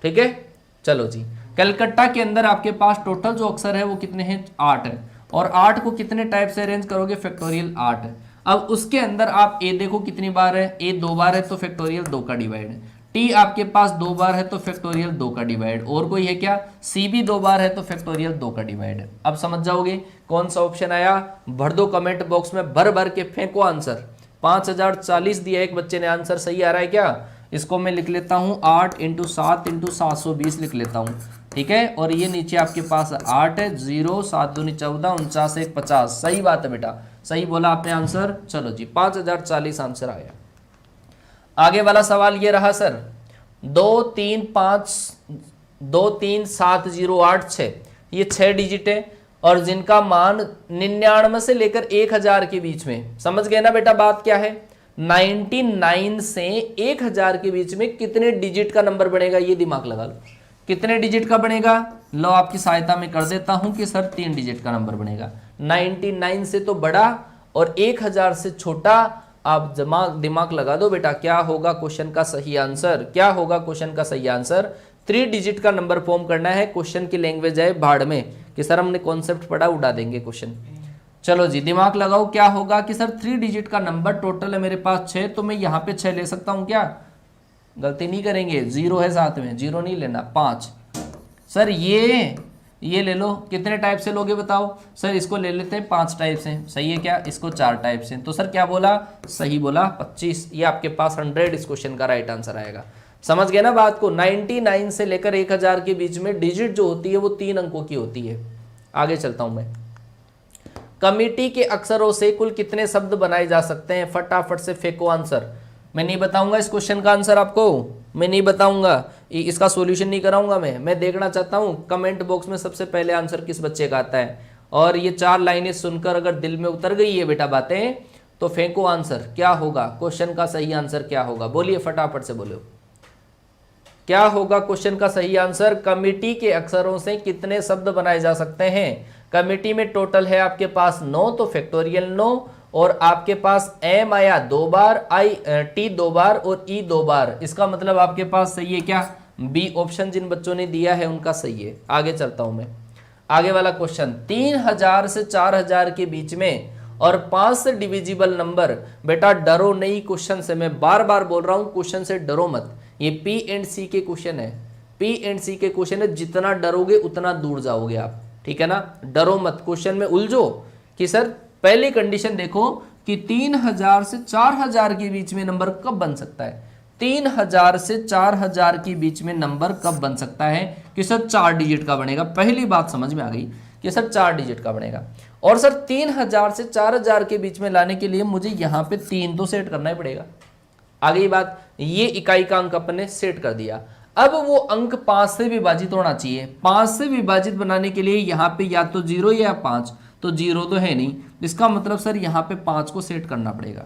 ठीक है, चलो जी। कलकत्ता के अंदर आपके पास टोटल जो अक्षर है वो कितने हैं? 8 है, और 8 को कितने टाइप से अरेंज करोगे? फैक्टोरियल 8 है। अब उसके अंदर आप ए देखो कितनी बार है, ए 2 बार है तो फैक्टोरियल 2 का डिवाइड, टी आपके पास 2 बार है तो फैक्टोरियल 2 का डिवाइड, और कोई है क्या? सी भी 2 बार है तो फैक्टोरियल 2 का डिवाइड। अब समझ जाओगे कौन सा ऑप्शन आया। भर दो कमेंट बॉक्स में, भर भर के फेंको आंसर। 5040 दिया एक बच्चे ने आंसर, सही आ रहा है क्या? इसको मैं लिख लेता हूँ 8 × 7 × 720 लिख लेता हूँ। ठीक है, और ये नीचे आपके पास 8 है, 0 7 दूनी 14 49 1 50। सही बात है बेटा, सही बोला आपने आंसर। चलो जी 5040 आंसर आया। आगे वाला सवाल ये रहा सर, 2 3 7 0 8 6, ये 6 डिजिट है और जिनका मान 99 से लेकर 1000 के बीच में। समझ गए ना बेटा बात क्या है? 99 से 1000 के बीच में कितने डिजिट का नंबर बनेगा, ये दिमाग लगा लो। कितने डिजिट का बनेगा? लो आपकी सहायता में कर देता हूं कि सर 3 डिजिट का नंबर बनेगा। 99 से तो बड़ा और 1000 से छोटा। आप दिमाग लगा दो बेटा, क्या होगा क्वेश्चन का सही आंसर? क्या होगा क्वेश्चन का सही आंसर? 3 डिजिट का नंबर फॉर्म करना है। क्वेश्चन की लैंग्वेज है भाड़ में कि सर हमने कॉन्सेप्ट पढ़ा, उड़ा देंगे क्वेश्चन। चलो जी दिमाग लगाओ, क्या होगा कि सर 3 डिजिट का नंबर टोटल है मेरे पास 6, तो मैं यहाँ पे 6 ले सकता हूँ क्या? गलती नहीं करेंगे, 0 है साथ में, 0 नहीं लेना, 5। सर ये ले लो, कितने टाइप से लोगे बताओ? सर इसको ले लेते हैं 5 टाइप से, सही है क्या? इसको 4 टाइप से, तो सर क्या बोला? सही बोला 25। ये आपके पास 100 इस क्वेश्चन का राइट आंसर आएगा। समझ गए ना बात को? 99 से लेकर 1000 के बीच में डिजिट जो होती है वो 3 अंकों की होती है। आगे चलता हूं मैं। कमिटी के अक्षरों से कुल कितने शब्द बनाए जा सकते हैं? फटाफट से फेंको आंसर। मैं नहीं बताऊंगा इस क्वेश्चन का आंसर आपको, मैं नहीं बताऊंगा, इसका सॉल्यूशन नहीं कराऊंगा। मैं देखना चाहता हूं कमेंट बॉक्स में सबसे पहले आंसर किस बच्चे का आता है। और ये 4 लाइनें सुनकर अगर दिल में उतर गई है बेटा बातें, तो फेंको आंसर। क्या होगा क्वेश्चन का सही आंसर? क्या होगा बोलिए, फटाफट से बोलो, क्या होगा क्वेश्चन का सही आंसर? कमिटी के अक्षरों से कितने शब्द बनाए जा सकते हैं? कमिटी में टोटल है आपके पास 9, तो फैक्टोरियल 9, और आपके पास एम आया 2 बार, टी 2 बार और ई 2 बार। इसका मतलब आपके पास सही है क्या? बी ऑप्शन जिन बच्चों ने दिया है उनका सही है। आगे चलता हूं मैं, आगे वाला क्वेश्चन। 3000 से 4000 के बीच में और 5 से डिविजिबल नंबर। बेटा डरो नहीं क्वेश्चन से, मैं बार बार बोल रहा हूं क्वेश्चन से डरो मत। ये पी एंड सी के क्वेश्चन है, पी एंड सी के क्वेश्चन है, जितना डरोगे उतना दूर जाओगे आप, ठीक है ना। डरो मत, क्वेश्चन में उलझो कि सर पहली कंडीशन देखो कि 3000 से 4000 के बीच में नंबर कब बन सकता है? 3000 से 4000 के बीच में नंबर कब बन सकता है? कि सर 4 डिजिट का बनेगा। पहली बात समझ में आ गई कि सर 4 डिजिट का बनेगा। और सर 3000 से 4000 के बीच में लाने के लिए मुझे यहां पे 3 तो सेट करना ही पड़ेगा। आ गई बात। ये इकाई का अंक अपने सेट कर दिया। अब वो अंक 5 से विभाजित होना चाहिए। 5 से विभाजित बनाने के लिए यहाँ पे या तो 0 या 5, तो 0 तो है नहीं, इसका मतलब सर यहाँ पे 5 को सेट करना पड़ेगा।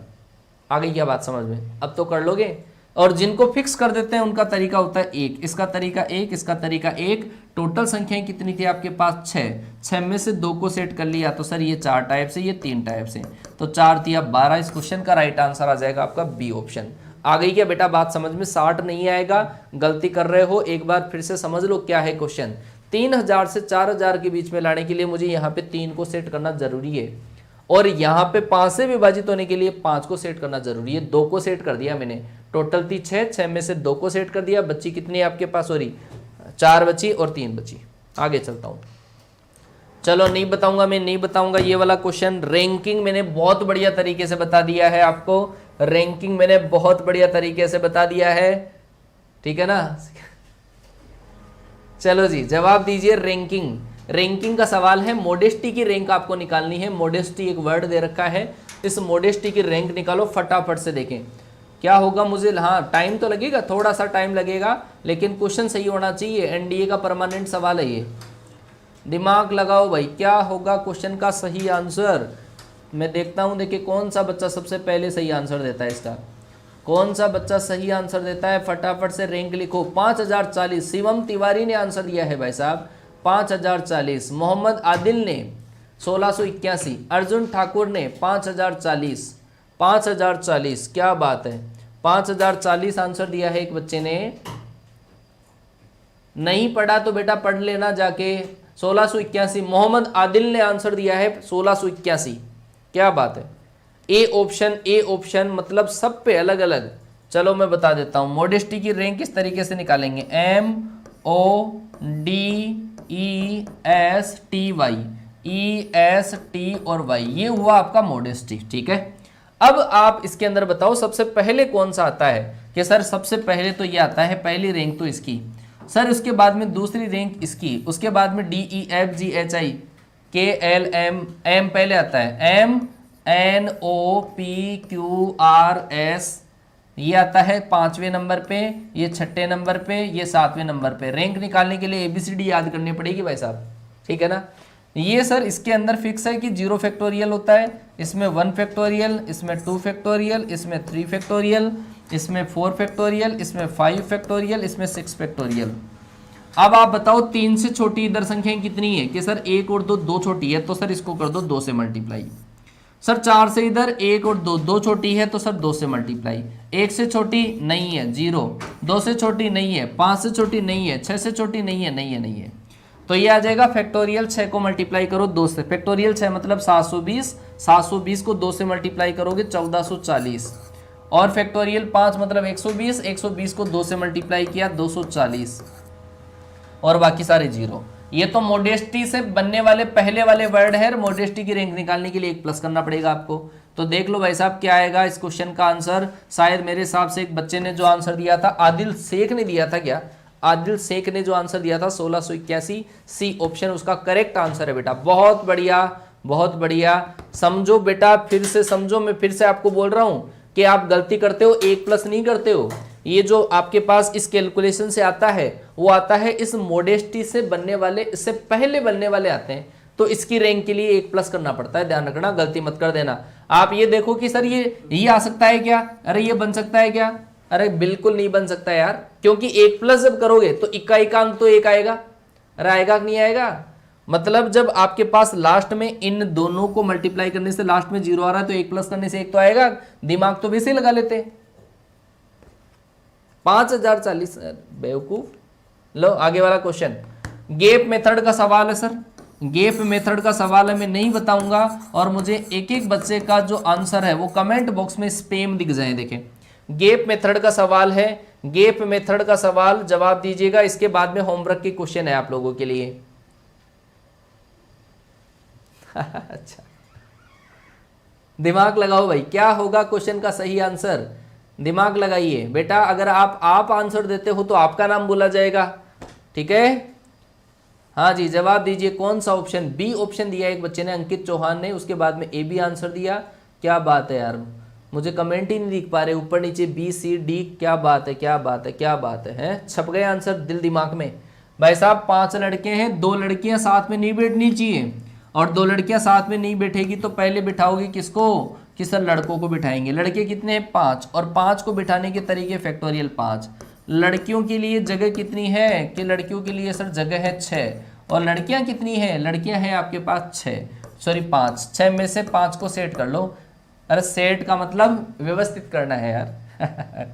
आ गई क्या बात समझ में? अब तो कर लोगे। और जिनको फिक्स कर देते हैं उनका तरीका होता है 1, इसका तरीका 1, इसका तरीका 1। टोटल संख्याएं कितनी थी आपके पास? 6 में से 2 को सेट कर लिया, तो सर ये 4 टाइप से, ये 3 टाइप से, तो 4 तिया 12। इस क्वेश्चन का राइट आंसर आ जाएगा आपका बी ऑप्शन। आ गई क्या बेटा बात समझ में? 60 नहीं आएगा, गलती कर रहे हो, एक बार फिर से समझ लो क्या है क्वेश्चन। 3000 से 4000 के बीच में लाने के लिए मुझे यहाँ पे 3 को सेट करना जरूरी है, और यहाँ पे 5 से विभाजित होने के लिए 5 को सेट करना जरूरी है। 2 को सेट कर दिया मैंने, टोटल थी 6 में से 2 को सेट कर दिया, बच्ची कितनी है आपके पास? सॉरी 4 बची और 3 बची। आगे चलता हूँ, चलो नहीं बताऊंगा, मैं नहीं बताऊंगा ये वाला क्वेश्चन। रैंकिंग मैंने बहुत बढ़िया तरीके से बता दिया है आपको, रैंकिंग मैंने बहुत बढ़िया तरीके से बता दिया है, ठीक है ना। चलो जी जवाब दीजिए। रैंकिंग, रैंकिंग का सवाल है, मोडेस्टी की रैंक आपको निकालनी है। मोडेस्टी एक वर्ड दे रखा है, इस मोडेस्टी की रैंक निकालो। फटाफट से देखें क्या होगा मुझे। हाँ टाइम तो लगेगा, थोड़ा सा टाइम लगेगा, लेकिन क्वेश्चन सही होना चाहिए। एनडीए का परमानेंट सवाल है ये, दिमाग लगाओ भाई। क्या होगा क्वेश्चन का सही आंसर? मैं देखता हूं, देखिए कौन सा बच्चा सबसे पहले सही आंसर देता है इसका, कौन सा बच्चा सही आंसर देता है। फटाफट से रैंक लिखो। 5040 शिवम तिवारी ने आंसर दिया है भाई साहब, 5040। मोहम्मद आदिल ने 1681, अर्जुन ठाकुर ने 5040, 5040। क्या बात है, 5040 आंसर दिया है एक बच्चे ने। नहीं पढ़ा तो बेटा पढ़ लेना जाके। 1681 मोहम्मद आदिल ने आंसर दिया है 1681। क्या बात है। ए ऑप्शन, ए ऑप्शन मतलब सब पे अलग अलग। चलो मैं बता देता हूं मोडेस्टी की रैंक किस तरीके से निकालेंगे। MODESTY, EST और Y, ये हुआ आपका मोडेस्टी, ठीक है। अब आप इसके अंदर बताओ सबसे पहले कौन सा आता है। कि सर सबसे पहले तो ये आता है, पहली रैंक तो इसकी सर, उसके बाद में दूसरी रैंक इसकी, उसके बाद में DEFGHIKLM पहले आता है, MNOPQRS ये आता है 5वें नंबर पे, ये 6ठे नंबर पे, ये 7वें नंबर पे। रैंक निकालने के लिए ABCD याद करनी पड़ेगी भाई साहब, ठीक है ना। ये सर इसके अंदर फिक्स है कि 0 फैक्टोरियल होता है, इसमें 1 फैक्टोरियल, इसमें 2 फैक्टोरियल, इसमें 3 फैक्टोरियल, इसमें 4 फैक्टोरियल, इसमें 5 फैक्टोरियल, इसमें 6 फैक्टोरियल। अब आप बताओ 3 से छोटी इधर संख्याएं कितनी है। कि सर 1 और 2 छोटी है, तो सर इसको कर दो 2 से मल्टीप्लाई। सर 4 से इधर 1 और 2 छोटी है, तो सर 2 से मल्टीप्लाई। 1 से छोटी नहीं है 0, 2 से छोटी नहीं है, 5 से छोटी नहीं है, 6 से छोटी नहीं है, नहीं है, नहीं है। तो ये आ जाएगा फैक्टोरियल 6 को मल्टीप्लाई करो 2 से, फैक्टोरियल 6 मतलब 720, 720 को 2 से मल्टीप्लाई करोगे 1440, और फैक्टोरियल 5 मतलब 120, 120 को 2 से मल्टीप्लाई किया 240, और बाकी सारे 0। ये तो मोडेस्टी से बनने वाले पहले वाले वर्ड है। मोडेस्टी की रैंक निकालने के लिए 1 प्लस करना पड़ेगा आपको। तो देख लो भाई साहब क्या आएगा इस क्वेश्चन का आंसर। शायद मेरे हिसाब से एक बच्चे ने जो आंसर दिया था, आदिल शेख ने दिया था क्या, आदिल शेख ने जो आंसर दिया था 1681, सी ऑप्शन उसका करेक्ट आंसर है बेटा। बहुत बढ़िया, बहुत बढ़िया। समझो बेटा, फिर से समझो, मैं फिर से आपको बोल रहा हूं कि आप गलती करते हो, 1+ नहीं करते हो। ये जो आपके पास इस कैलकुलेशन से आता है वो आता है इस मोडेस्टी से बनने वाले, इससे पहले बनने वाले आते हैं, तो इसकी रैंक के लिए 1+ करना पड़ता है, ध्यान रखना, गलती मत कर देना। आप ये देखो कि सर ये आ सकता है क्या, अरे ये बन सकता है क्या, अरे बिल्कुल नहीं बन सकता यार, क्योंकि 1+ जब करोगे तो इक्का अंक तो 1 आएगा, अरे आएगा कि नहीं आएगा। मतलब जब आपके पास लास्ट में इन दोनों को मल्टीप्लाई करने से लास्ट में 0 आ रहा है तो 1+ करने से 1 तो आएगा, दिमाग तो वैसे ही लगा लेते हैं। 5040 बेवकूफ। लो आगे वाला क्वेश्चन, गैप मेथड का सवाल है सर, गैप मेथड का सवाल है, मैं नहीं बताऊंगा और मुझे एक एक बच्चे का जो आंसर है वो कमेंट बॉक्स में स्पैम दिख जाए। देखें, गैप मेथड का सवाल है, गैप मेथड का सवाल जवाब दीजिएगा, इसके बाद में होमवर्क की क्वेश्चन है आप लोगों के लिए। अच्छा, दिमाग लगाओ भाई, क्या होगा क्वेश्चन का सही आंसर, दिमाग लगाइए बेटा। अगर आप आंसर देते हो तो आपका नाम बोला जाएगा, ठीक है। हाँ जी, जवाब दीजिए, कौन सा ऑप्शन, बी ऑप्शन दिया एक बच्चे ने, अंकित चौहान ने, उसके बाद में ए बी आंसर दिया। क्या बात है यार, मुझे कमेंट ही नहीं दिख पा रहे, ऊपर नीचे बी सी डी, क्या बात है, क्या बात है, क्या बात है, छप गए आंसर दिल दिमाग में। भाई साहब 5 लड़के हैं, 2 लड़कियां साथ में नहीं बैठनी चाहिए, और 2 लड़कियां साथ में नहीं बैठेगी तो पहले बिठाओगी किसको, कि सर लड़कों को बिठाएंगे। लड़के कितने हैं, 5, और 5 को बिठाने के तरीके फैक्टोरियल 5। लड़कियों के लिए जगह कितनी है, कि लड़कियों के लिए सर जगह है 6, और लड़कियां कितनी है, लड़कियां हैं आपके पास 6, सॉरी 5, 6 में से 5 को सेट कर लो। अरे सेट का मतलब व्यवस्थित करना है यार।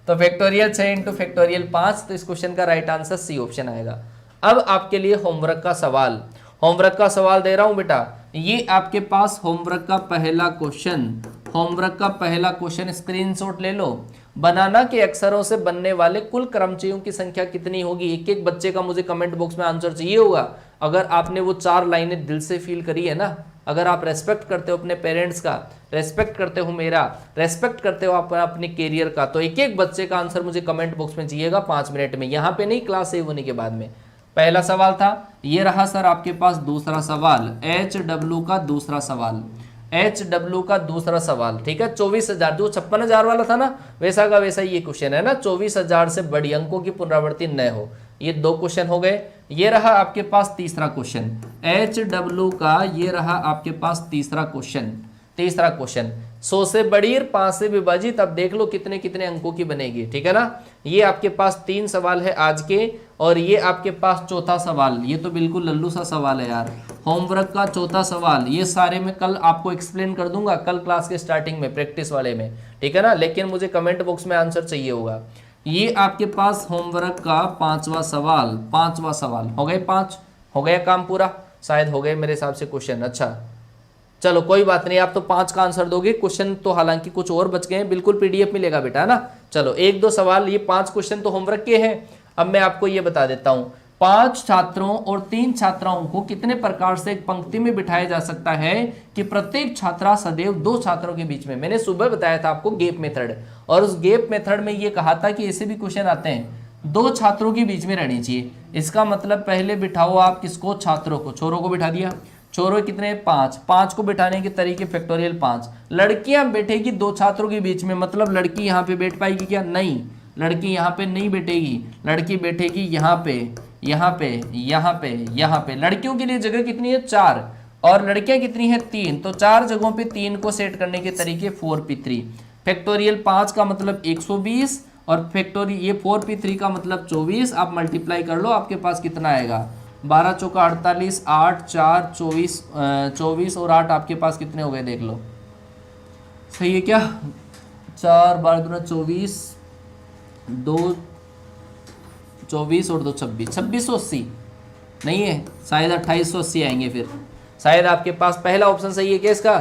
तो फैक्टोरियल 6 इंटू फैक्टोरियल 5, तो इस क्वेश्चन का राइट आंसर सी ऑप्शन आएगा। अब आपके लिए होमवर्क का सवाल, होमवर्क का सवाल दे रहा हूं बेटा, ये आपके पास होमवर्क का पहला क्वेश्चन, होमवर्क का पहला क्वेश्चन स्क्रीनशॉट ले लो। बनाना के अक्षरों से बनने वाले कुल कर्मचारियों की संख्या कितनी होगी, एक एक बच्चे का मुझे कमेंट बॉक्स में आंसर चाहिए होगा। अगर आपने वो 4 लाइनें दिल से फील करी है ना, अगर आप रेस्पेक्ट करते हो अपने पेरेंट्स का, रेस्पेक्ट करते हो मेरा, रेस्पेक्ट करते हो आप अपने कैरियर का, तो एक एक बच्चे का आंसर मुझे कमेंट बॉक्स में चाहिएगा 5 मिनट में, यहाँ पे नहीं, क्लास सेव होने के बाद में। पहला सवाल था, ये रहा सर आपके पास दूसरा सवाल, HW का दूसरा सवाल, HW का दूसरा सवाल, ठीक है। 24,000, जो 56,000 वाला था ना, वैसा का वैसा ये क्वेश्चन है ना, 24,000 से बड़ी अंकों की पुनरावृत्ति न हो। ये 2 क्वेश्चन हो गए। ये रहा आपके पास तीसरा क्वेश्चन, HW का ये रहा आपके पास तीसरा क्वेश्चन, तीसरा क्वेश्चन 100 से बड़ी और 5 से विभाजित, अब देख लो कितने कितने अंकों की बनेगी, ठीक है ना। ये आपके पास 3 सवाल है आज के, और ये आपके पास चौथा सवाल, ये तो बिल्कुल लल्लू सा सवाल है यार, होमवर्क का चौथा सवाल। ये सारे मैं कल आपको एक्सप्लेन कर दूंगा, कल क्लास के स्टार्टिंग में, प्रैक्टिस वाले में, ठीक है ना, लेकिन मुझे कमेंट बॉक्स में आंसर चाहिए होगा। ये आपके पास होमवर्क का 5वां सवाल, 5वां सवाल हो गए, 5 हो गया काम पूरा, शायद हो गए मेरे हिसाब से क्वेश्चन। अच्छा चलो कोई बात नहीं, आप तो 5 का आंसर दोगे, क्वेश्चन तो हालांकि कुछ और बच गए हैं, बिल्कुल PDF मिलेगा बेटा, है ना। चलो 1-2 सवाल, ये 5 क्वेश्चन तो होमवर्क के हैं। अब मैं आपको ये बता देता हूं, 5 छात्रों और 3 छात्राओं को कितने प्रकार से एक पंक्ति में बिठाया जा सकता है कि प्रत्येक छात्रा सदैव 2 छात्रों के बीच में। मैंने सुबह बताया था आपको गैप मेथड, और उस गैप मेथड में ये कहा था कि ऐसे भी क्वेश्चन आते हैं 2 छात्रों के बीच में रहनी चाहिए। इसका मतलब पहले बिठाओ आप किसको, छात्रों को, छोरों को बिठा दिया, छोरों कितने 5, 5 को बिठाने के तरीके फैक्टोरियल 5। लड़कियां बैठेगी 2 छात्रों के बीच में, मतलब लड़की यहाँ पे बैठ पाएगी क्या, नहीं, लड़की यहाँ पे नहीं बैठेगी, लड़की बैठेगी यहाँ पे, यहाँ पे, यहाँ पे, यहाँ पे। लड़कियों के लिए जगह कितनी है 4, और लड़कियां कितनी है 3, तो 4 जगहों पे 3 को सेट करने के तरीके 4p3। फैक्टोरियल 5 का मतलब 120, और फैक्टोरियल ये 4p3 का मतलब 24। आप मल्टीप्लाई कर लो, आपके पास कितना आएगा, 12 चौका 48, 8 4 24, 24 और 8 आपके पास कितने हो गए, देख लो, सही है क्या, 4 12 दूना 24, 2 24 और 2 26, 2680 नहीं है, शायद 2880 आएंगे फिर, शायद आपके पास पहला ऑप्शन सही है क्या, इसका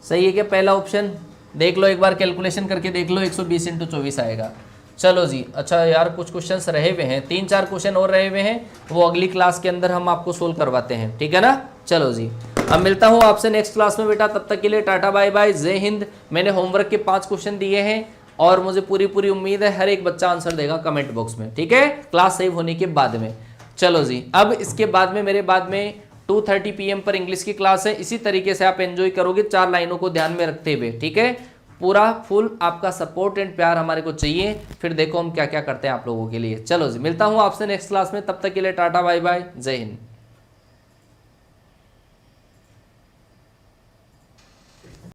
सही है क्या पहला ऑप्शन, देख लो एक बार कैलकुलेशन करके देख लो, 120 × 24 आएगा। चलो जी, अच्छा यार कुछ क्वेश्चंस रहे हुए हैं, 3-4 क्वेश्चन और रहे हुए हैं, वो अगली क्लास के अंदर हम आपको सोल्व करवाते हैं, ठीक है ना। चलो जी, अब मिलता हूँ आपसे नेक्स्ट क्लास में बेटा, तब तक के लिए टाटा बाय बाय, जय हिंद। मैंने होमवर्क के 5 क्वेश्चन दिए हैं, और मुझे पूरी उम्मीद है हर एक बच्चा आंसर देगा कमेंट बॉक्स में, ठीक है, क्लास सेव होने के बाद में। चलो जी, अब इसके बाद में मेरे बाद में 2:30 PM पर इंग्लिश की क्लास है। इसी तरीके से आप एंजॉय करोगे 4 लाइनों को ध्यान में रखते हुए, ठीक है। पूरा फुल आपका सपोर्ट एंड प्यार हमारे को चाहिए। फिर देखो हम क्या क्या करते हैं आप लोगों के लिए। चलो जी, मिलता हूँ आपसे नेक्स्ट क्लास में, तब तक के लिए टाटा बाय बाय, जय हिंद।